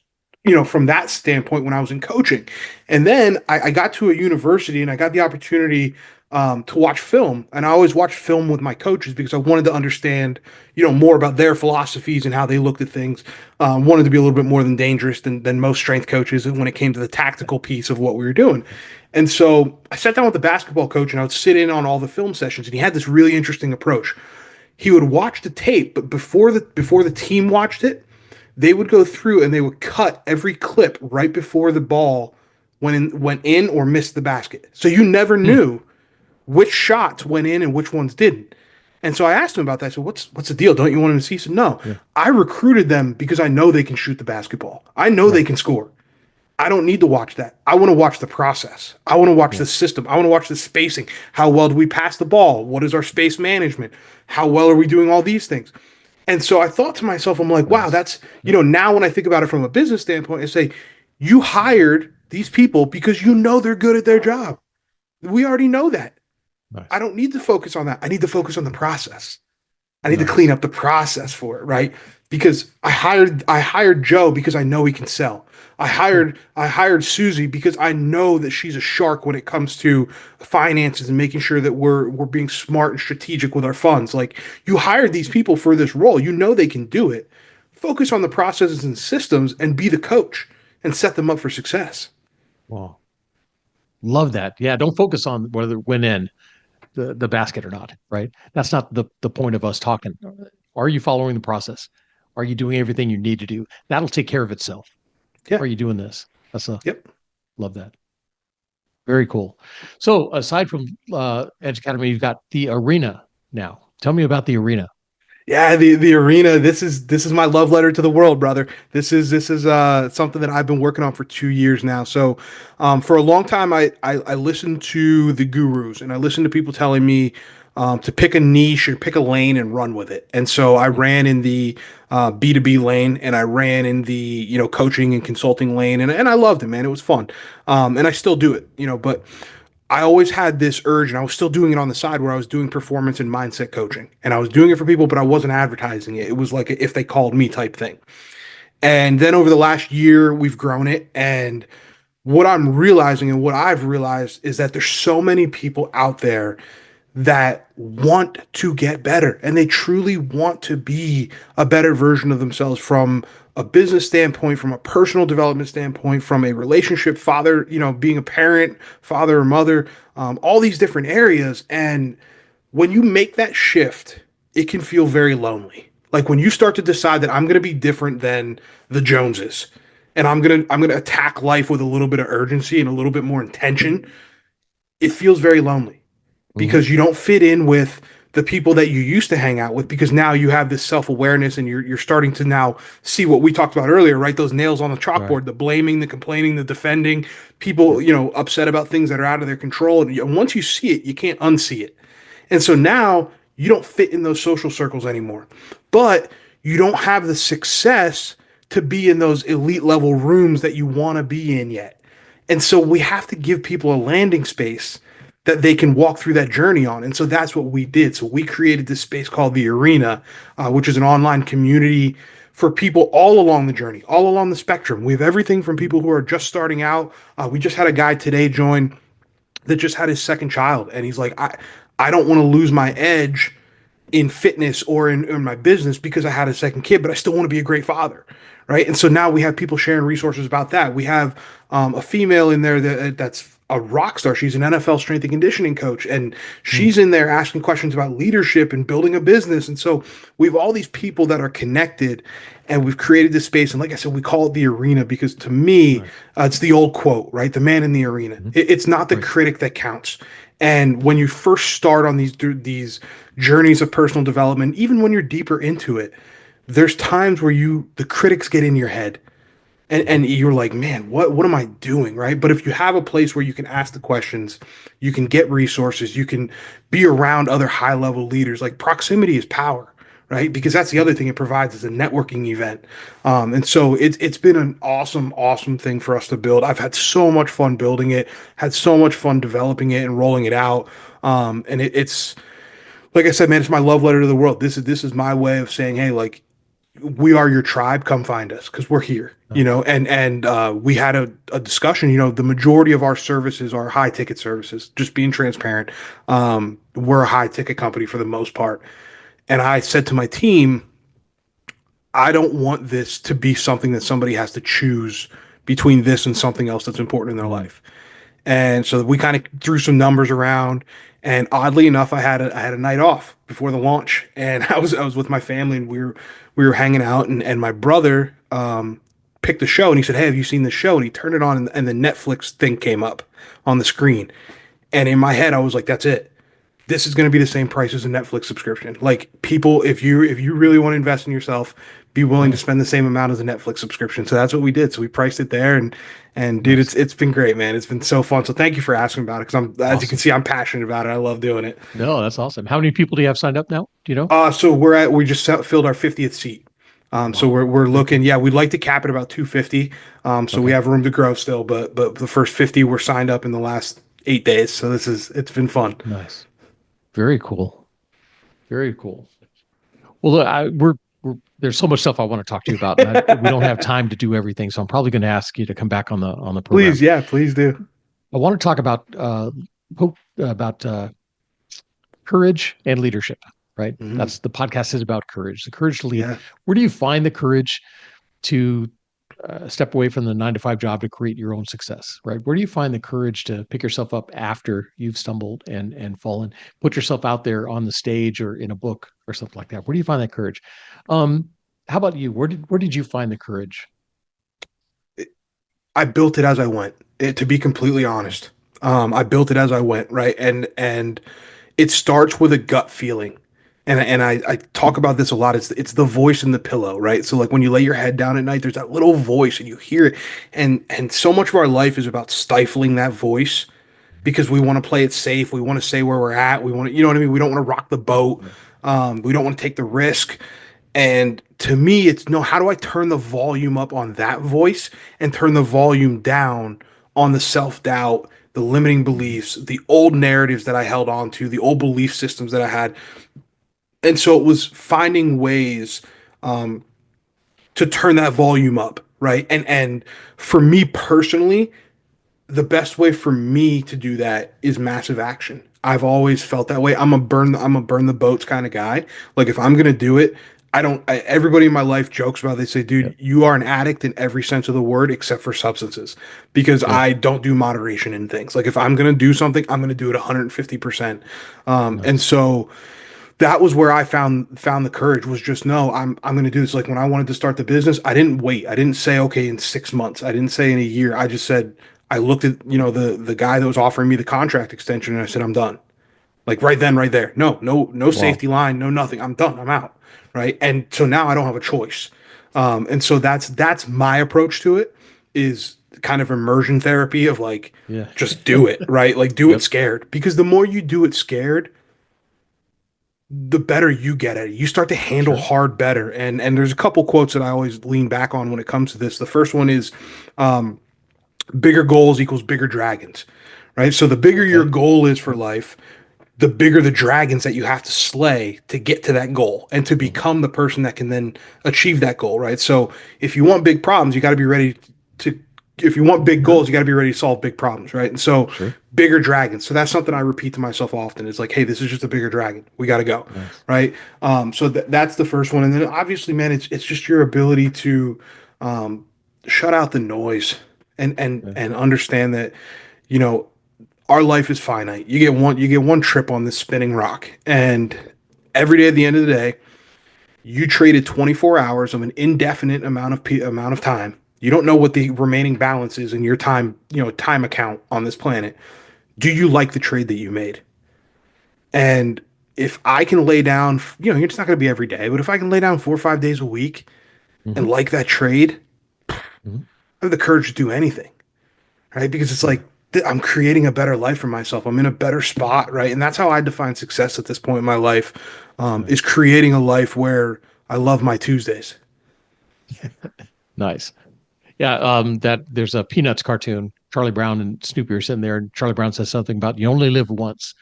from that standpoint when I was in coaching. And then I got to a university and I got the opportunity to watch film. And I always watched film with my coaches because I wanted to understand, more about their philosophies and how they looked at things. Wanted to be a little bit more than dangerous than most strength coaches when it came to the tactical piece of what we were doing. And so I sat down with the basketball coach and I would sit in on all the film sessions. And he had this really interesting approach. He would watch the tape, but before the team watched it, they would go through and they would cut every clip right before the ball went in or missed the basket. So you never Hmm. knew which shots went in and which ones didn't. And so I asked him about that. I said, what's the deal? Don't you want him to see? He said, no, Yeah. I recruited them because I know they can shoot the basketball. I know they Right. can score. I don't need to watch that. I want to watch the process. I want to watch Yeah. the system. I want to watch the spacing. How well do we pass the ball? What is our space management? How well are we doing all these things? And so I thought to myself, I'm like, wow, Nice. that's, Yep. now when I think about it from a business standpoint, I say, you hired these people because you know they're good at their job. We already know that. I Nice. don't need to focus on that. I need to focus on the process. I need to clean Nice. up the process for it, right? Because I hired Joe because I know he can sell. I Yeah. hired I hired Susie because I know that she's a shark when it comes to finances and making sure that we're being smart and strategic with our funds. Like, you hired these people for this role. You know they can do it. Focus on the processes and systems and be the coach and set them up for success. Wow. Love that. Yeah. Don't focus on whether it went in the basket or not, right? That's not the point of us talking. Are you following the process? Are you doing everything you need to do? That'll take care of itself. Yeah. Are you doing this? That's a Yep. love that. Very cool. So aside from Edge Academy, you've got the arena now. Tell me about the arena. Yeah, the arena. This is my love letter to the world, brother. This is something that I've been working on for 2 years now. So, for a long time, I listened to the gurus and I listened to people telling me to pick a niche or pick a lane and run with it. And so I Mhm. ran in the B2B lane and I ran in the coaching and consulting lane and I loved it, man. It was fun, and I still do it. But I always had this urge, and I was still doing it on the side where I was doing performance and mindset coaching. And I was doing it for people, but I wasn't advertising it. It was like a if they called me type thing. And then over the last year, we've grown it. And what I'm realizing and what I've realized is that there's so many people out there that want to get better and they truly want to be a better version of themselves from a business standpoint, from a personal development standpoint, from a relationship, father, being a parent, father or mother, all these different areas. And when you make that shift, it can feel very lonely. Like when you start to decide that I'm going to be different than the Joneses and I'm going to attack life with a little bit of urgency and a little bit more intention, it feels very lonely Mhm. because you don't fit in with the people that you used to hang out with because now you have this self-awareness and you're starting to now see what we talked about earlier, right? Those nails on the Right. chalkboard, the blaming, the complaining, the defending, Yeah. people, upset about things that are out of their control. And once you see it, you can't unsee it. And so now you don't fit in those social circles anymore. But you don't have the success to be in those elite level rooms that you want to be in yet. And so we have to give people a landing space that they can walk through that journey on. And so that's what we did. So we created this space called the Arena, which is an online community for people all along the journey, all along the spectrum. We have everything from people who are just starting out. We just had a guy today join that just had his second child, and he's like, I don't want to lose my edge in fitness or in my business because I had a second kid, but I still want to be a great father. Right. And so now we have people sharing resources about that. We have a female in there that's a rock star. She's an NFL strength and conditioning coach, and Mm. she's in there asking questions about leadership and building a business. And so we have all these people that are connected, and we've created this space. And like I said, we call it the arena because to me, Nice. it's the old quote, right? The man in the arena. Mhm. It's not the Right. critic that counts. And when you first start on these journeys of personal development, even when you're deeper into it, there's times where the critics get in your head Mhm. and you're like, man, what am I doing? Right. But if you have a place where you can ask the questions, you can get resources, you can be around other high level leaders, like proximity is power. Right. Because that's the Yep. other thing it provides is a networking event. And so it's been an awesome, awesome thing for us to build. I've had so much fun building it, had so much fun developing it and rolling it out. And it's, like I said, man, it's my love letter to the world. This is my way of saying, hey, like we are your tribe. Come find us because we're here. Nice. And we had a discussion. The majority of our services are high ticket services. Just being transparent, we're a high ticket company for the most part. And I said to my team, I don't want this to be something that somebody has to choose between this and something else that's important in their Mm. life. And so we kind of threw some numbers around. And oddly enough, I had a night off before the launch, and I was with my family, and we were hanging out, and my brother picked a show, and he said, "Hey, have you seen this show?" And he turned it on, and the Netflix thing came up on the screen, and in my head, I was like, "That's it." this is going to be the same price as a Netflix subscription. Like people, if you really want to invest in yourself, be willing to Nice. spend the same amount as a Netflix subscription. So that's what we did. So we priced it there, and dude, Nice. it's been great, man. It's been so fun. So thank you for asking about it, because I'm, as you can Awesome. see, I'm passionate about it. I love doing it. No, that's awesome. How many people do you have signed up now? Do you know? So we just filled our 50th seat. Oh, So wow. we're Very looking, cool. yeah, we'd like to cap it about 250. So we Okay. have room to grow still, but the first 50 were signed up in the last 8 days. So it's been fun. Nice. Very cool. Very cool. Well, look, we're there's so much stuff I want to talk to you about, and we don't have time to do everything. So I'm probably going to ask you to come back on the program. Please, yeah, please do. I want to talk about courage and leadership. Right. Mhm. That's the podcast is about courage, the courage to lead. Yeah. Where do you find the courage to step away from the 9 to 5 job to create your own success? Right. Where do you find the courage to pick yourself up after you've stumbled and fallen, put yourself out there on the stage or in a book or something like that? Where do you find that courage? How about you? Where did you find the courage? I built it as I went. To be completely honest, I built it as I went, right? And it starts with a gut feeling. And I talk about this a lot. It's the voice in the pillow, right? So like when you lay your head down at night, there's that little voice and you hear it. And so much of our life is about stifling that voice because we want to play it safe. We want to say where we're at. We want to, you know what I mean? We don't want to rock the boat. We don't want to take the risk. And to me, it's no, how do I turn the volume up on that voice and turn the volume down on the self doubt, the limiting beliefs, the old narratives that I held on to, the old belief systems that I had. And so it was finding ways um, to turn that volume up, right? And for me personally, the best way for me to do that is massive action. I've always felt that way. I'm a burn the boats kind of guy. Like if I'm gonna do it, everybody in my life jokes about it. They say, Yep. dude, you are an addict in every sense of the word except for substances, because Yep. I don't do moderation in things. Like if I'm gonna do something, I'm gonna do it 150%. And Nice. so that was where I found the courage, was just, no, I'm going to do this. Like when I wanted to start the business, I didn't wait. I didn't say, okay, in 6 months. I didn't say in a year. I just said, I looked at, the guy that was offering me the contract extension, and I said, I'm done. Like right then, right there. No Wow. safety line, no nothing. I'm done. I'm out. Right. And so now I don't have a choice. And so that's my approach to it, is kind of immersion therapy of like, Yeah. just do it, right? Like do it Yep. scared, because the more you do it scared, the better you get at it. You start to handle Sure. hard better. And there's a couple quotes that I always lean back on when it comes to this. The first one is, um, bigger goals equals bigger dragons, right? So the bigger your Okay. goal is for life, the bigger the dragons that you have to slay to get to that goal and to Mhm. become the person that can then achieve that goal, right? So if you want big problems, you got to be ready to, if you want big Sure. goals, you got to be ready to solve big problems, right? And so Sure. bigger dragons. So that's something I repeat to myself often. It's like, hey, this is just a bigger dragon. We got to go, Nice. right? So that's the first one. And then obviously, man, it's just your ability to um, shut out the noise and and Yeah. and understand that, you know, our life is finite. You get one trip on this spinning rock, and every day at the end of the day, you traded 24 hours of an indefinite amount of time. You don't know what the remaining balance is in your time account on this planet. Do you like the trade that you made? And if I can lay down, it's not going to be every day, but if I can lay down 4 or 5 days a week and Hmm. like that trade, Hmm. I have the courage to do anything, right? Because it's Yeah. like, I'm creating a better life for myself. I'm in a better spot, right? And that's how I define success at this point in my life, is Nice. creating a life where I love my Tuesdays. Nice. Yeah. That there's a Peanuts cartoon. Charlie Brown and Snoopy are sitting there, and Charlie Brown says something about you only live once,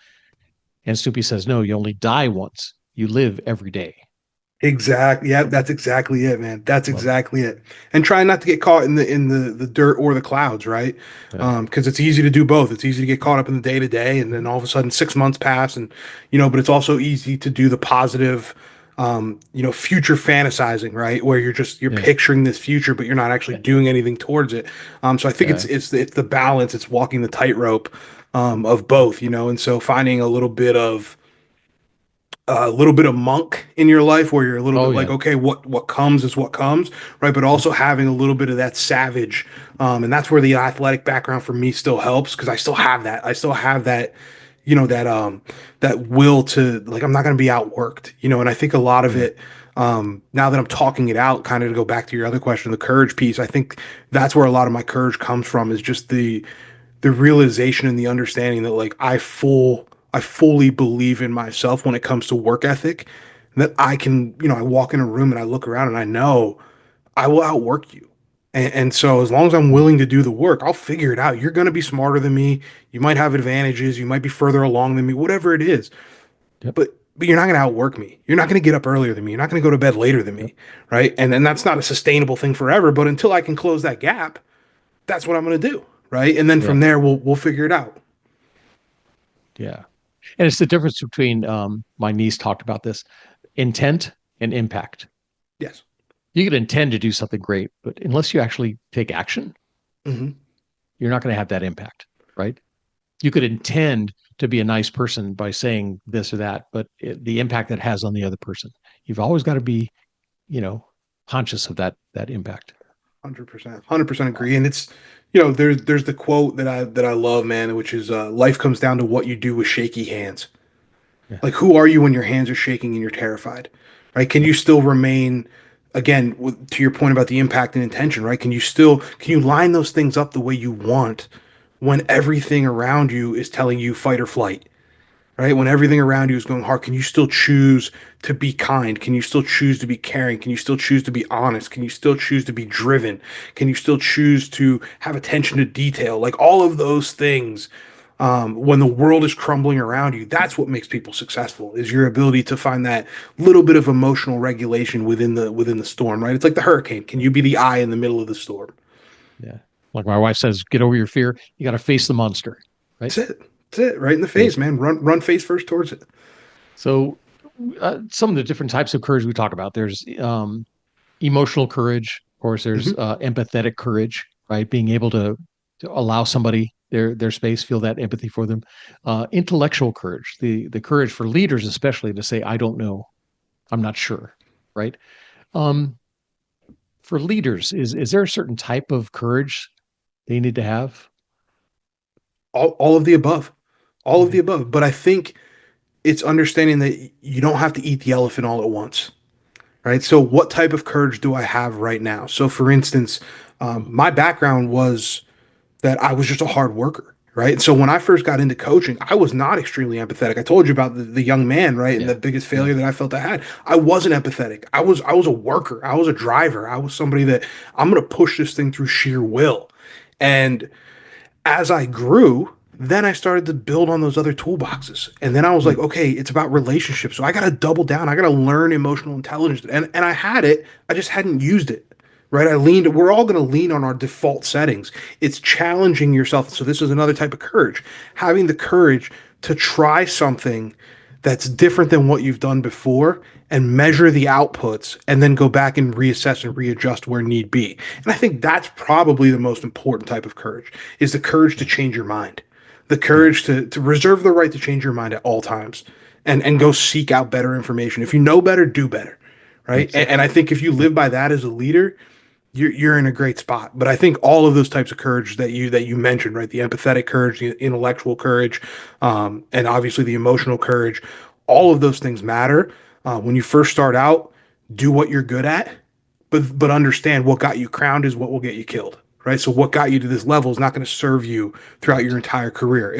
and Snoopy says, "No, you only die once. You live every day." Exactly. Yeah, that's exactly it, man. That's Love it. exactly it. And try not to get caught in the dirt or the clouds, right? Yeah. Because it's easy to do both. It's easy to get caught up in the day to day, and then all of a sudden 6 months pass, and but it's also easy to do the positive, future fantasizing, right? Where you're Yeah. picturing this future, but you're not actually doing anything towards it. So I think it's Yeah. it's the balance. It's walking the tightrope of both, and so finding a little bit of monk in your life, where you're a little Oh bit like, yeah. okay, what comes is what comes, right? But Yep. also having a little bit of that savage, and that's where the athletic background for me still helps, because I still have that. I still have that, that will to, like, I'm not going to be outworked, and I think a lot of Yeah. it, now that I'm talking it out, kind of to go back to your other question, the courage piece, I think that's where a lot of my courage comes from, is just the realization and the understanding that, like, I fully believe in myself when it comes to work ethic, that I can, I walk in a room and I look around and I know I will outwork you. And so as long as I'm Mm. willing to do the work, I'll figure it out. You're going to be smarter than me. You might have advantages. You might be further along than me, whatever it is. Yep. But you're not going to outwork me. You're not going to get up earlier than me. You're not going to go to bed later than Yep. me. Right. And that's not a sustainable thing forever. But until I can close that gap, that's what I'm going to do. Right. And then Yeah. from there, we'll figure it out. Yeah. And it's the difference between, my niece talked about this, intent and impact. Yes. You could intend to do something great, but unless you actually take action, Mm-hmm. you're not going to have that impact, right? You could intend to be a nice person by saying this or that, but the impact that has on the other person, you've always got to be, you know, conscious of that impact. 100%. 100% agree. And it's, there's the quote that I love, man, which is, life comes down to what you do with shaky hands. Yeah. Like, who are you when your hands are shaking and you're terrified, right? Can Yep. you still remain, again, to your point about the impact and intention, right? Can you line those things up the way you want when everything around you is telling you fight or flight? Right? When everything around you is going hard, can you still choose to be kind? Can you still choose to be caring? Can you still choose to be honest? Can you still choose to be driven? Can you still choose to have attention to detail? Like, all of those things, when the world is crumbling around you, that's what makes people successful, is your ability to find that little bit of emotional regulation within the storm, right? It's like the hurricane. Can you be the eye in the middle of the storm? Yeah. Like my wife says, get over your fear. You got to face the monster, right? That's it. That's it. Right in the Face face, man. Run face first towards it. So, some of the different types of courage we talk about, there's, emotional courage. Of course, there's, Hmm. empathetic courage, right? Being able to allow somebody their space, feel that empathy for them. Intellectual courage, the courage for leaders, especially, to say, I don't know, I'm not sure, right? Um, for leaders, is there a certain type of courage they need to have? All of the above. All of the Okay. above. But I think it's understanding that you don't have to eat the elephant all at once, right? So, what type of courage do I have right now? So, for instance, Mm. my background was that I was just a hard worker, right? So, when I first got into coaching, I was not extremely empathetic. I told you about the young man, right? And Yeah. the biggest Yeah. failure that I felt I had. I wasn't empathetic. I was a worker. I was a driver. I was somebody that, I'm going to push this thing through sheer will. And as I grew, then I started to build on those other toolboxes. And then I was like, Mm. okay, it's about relationships. So I got to double down. I got to learn emotional intelligence. And I had it, I just hadn't used it. Right? We're all going to lean on our default settings. It's challenging yourself. So this is another type of courage. Having the courage to try something that's different than what you've done before, and measure the outputs, and then go back and reassess and readjust where need be. And I think that's probably the most important type of courage, is the courage to change your mind, the Yeah. courage to reserve the right to change your mind at all times, and go seek out better information. If you know better, do better. Right. That's it. And I think if you Yep. live by that as a leader, you're in a great spot. But I think all of those types of courage that you mentioned, right? The empathetic courage, the intellectual courage, and obviously the emotional courage, all of those things matter. When you first start out, do what you're good at, but understand what got you crowned is what will get you killed. Right. So what got you to this level is not going to serve you throughout Right. your entire career.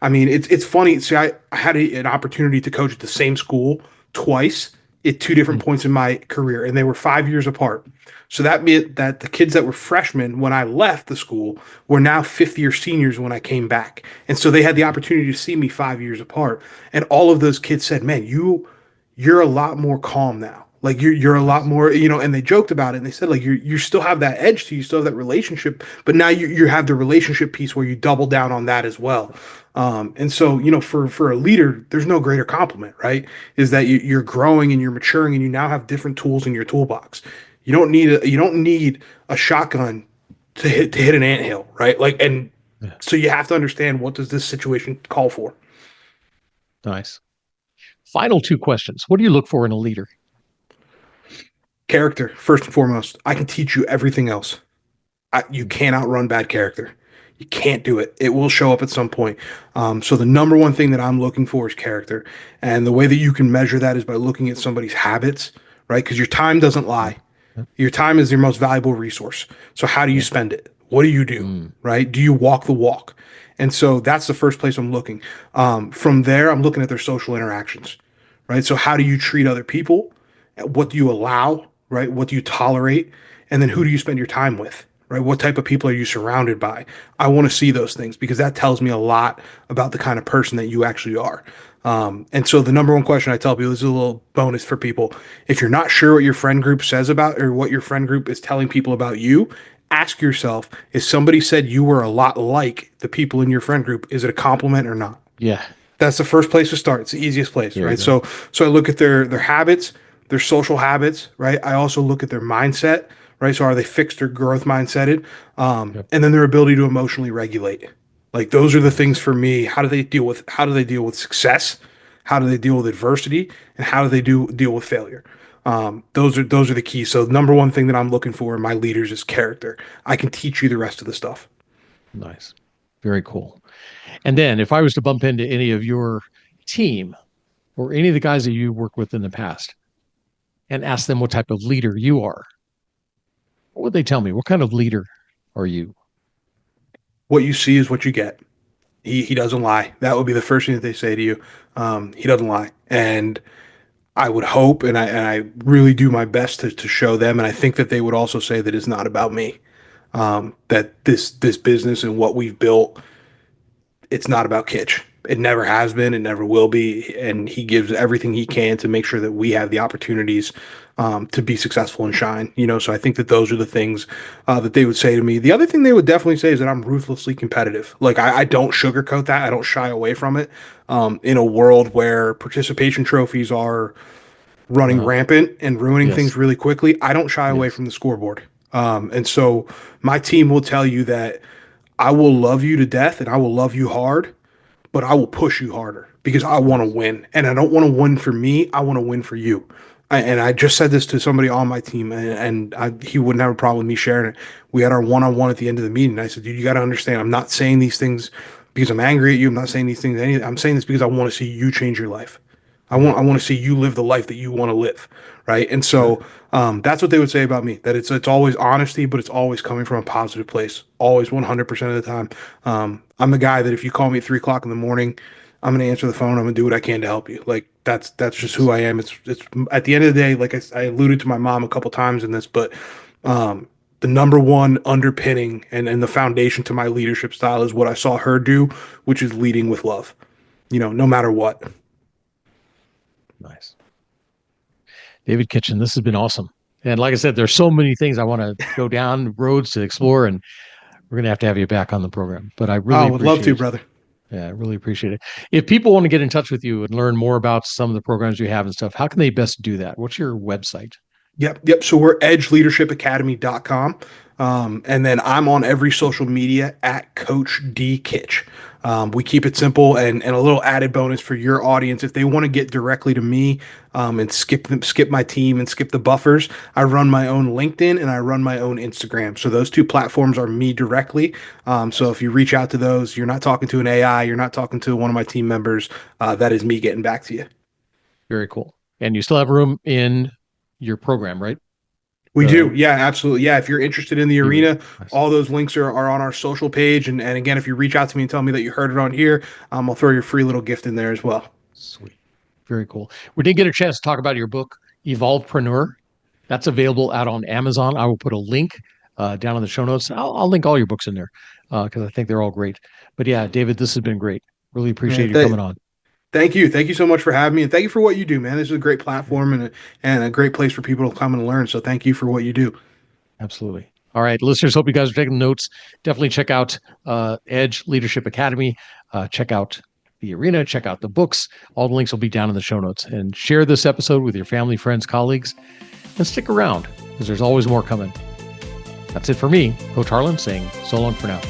I mean, it's funny. See, I had an opportunity to coach at the same school twice at two different Mm. points in my career, and they were 5 years apart. So that meant that the kids that were freshmen when I left the school were now fifth year seniors when I came back. And so they had the opportunity to see me 5 years apart. And all of those kids said, man, you're a lot more calm now. Like, you're a lot Nice. more, and they joked about it, and they said, like, you still have that edge to you, still have that relationship, but now you have the relationship piece where you double down on that as well. And so, for a leader, there's no greater compliment, right? Is that you're growing and you're maturing, and you now have different tools in your toolbox. You don't need a shotgun to hit an anthill, right? Like, and Yeah. so you have to understand, what does this situation call for? Nice. Final two questions. What do you look for in a leader? Character, first and foremost. I can teach you everything else. You Mm. can't outrun bad character. You can't do it. It will show up at some point. So the number one thing that I'm looking for is character. And the way that you can measure that is by looking at somebody's habits, right? Because your time doesn't lie. Yep. Your time is your most valuable resource. So how do you spend it? What do you do? Mm. Right? Do you walk the walk? And so that's the first place I'm looking. From there, I'm looking at their social interactions, right? So how do you treat other people? What do you allow, right? What do you tolerate? And then who do you spend your time with, right? What type of people are you surrounded by? I want to see those things because that tells me a lot about the kind of person that you actually are. And so the number one question I tell people, this is a little bonus for people. If you're not sure what your friend group says about or what your friend group is telling people about you, ask yourself, if somebody said you were a lot like the people in your friend group, is it a compliment or not? Yeah. That's the first place to start. It's the easiest place, There you right? go. So I look at their habits, their social habits, right? I also look at their mindset, right? So are they fixed or growth mindseted? Yep. And then their ability to emotionally regulate. Like those are the things for me. How do they deal with success? How do they deal with adversity? And how do they deal with failure? Those are the keys. So number one thing that I'm looking for in my leaders is character. I can teach you the rest of the stuff. Nice. Very cool. And then if I was to bump into any of your team or any of the guys that you worked with in the past and ask them what type of leader you are, what would they tell me? What kind of leader are you? What you see is what you get. He doesn't lie. That would be the first thing that they say to you. He doesn't lie. And I would hope, and I really do my best to show them, and I think that they would also say that it's not about me. That this business and what we've built, it's not about Kitch. It never has been. It never will be. And he gives everything he can to make sure that we have the opportunities to be successful and shine. So I think that those are the things that they would say to me. The other thing they would definitely say is that I'm ruthlessly competitive. Like I don't sugarcoat that. I don't shy away from it. In a world where participation trophies are running rampant and ruining Yes. things really quickly, I don't shy away from the scoreboard. And so my team will tell you that I will love you to death and I will love you hard, but I will push you harder because I want to win. And I don't want to win for me. I want to win for you. And I just said this to somebody on my team, and he wouldn't have a problem with me sharing it. We had our one-on-one at the end of the meeting. I said, dude, you got to understand, I'm not saying these things because I'm angry at you. I'm not saying these things. I'm saying this because I want to see you change your life. I want to see you live the life that you want to live, right? And so that's what they would say about me. That it's always honesty, but it's always coming from a positive place. Always 100% of the time. I'm the guy that if you call me at 3 o'clock in the morning, I'm gonna answer the phone. I'm gonna do what I can to help you. Like that's just who I am. It's at the end of the day, like I alluded to my mom a couple times in this, but the number one underpinning and the foundation to my leadership style is what I saw her do, which is leading with love. No matter what. Nice. David Kitchen, this has been awesome. And like I said, there's so many things I want to go down roads to explore, and we're going to have you back on the program. But I really would love to, brother. Yeah, I really appreciate it. If people want to get in touch with you and learn more about some of the programs you have and stuff, how can they best do that? What's your website? Yep. So we're edgeleadershipacademy.com. And then I'm on every social media at Coach D Kitch. We keep it simple and a little added bonus for your audience. If they want to get directly to me and skip my team and skip the buffers, I run my own LinkedIn and I run my own Instagram. So those two platforms are me directly. So if you reach out to those, you're not talking to an AI, you're not talking to one of my team members. That is me getting back to you. Very cool. And you still have room in your program, right? We do. Yeah, absolutely. Yeah. If you're interested in the arena, Nice. all those links are on our social page. And again, if you reach out to me and tell me that you heard it on here, I'll throw your free little gift in there as well. Sweet. Very cool. We didn't get a chance to talk about your book, Evolvepreneur. That's available out on Amazon. I will put a link down in the show notes. I'll link all your books in there because I think they're all great. But yeah, David, this has been great. Really appreciate you coming on. Thank you. Thank you so much for having me. And thank you for what you do, man. This is a great platform and a great place for people to come and learn. So thank you for what you do. Absolutely. All right, listeners, hope you guys are taking notes. Definitely check out Edge Leadership Academy. Check out the arena. Check out the books. All the links will be down in the show notes. And share this episode with your family, friends, colleagues. And stick around because there's always more coming. That's it for me, Coach Harlan, saying so long for now.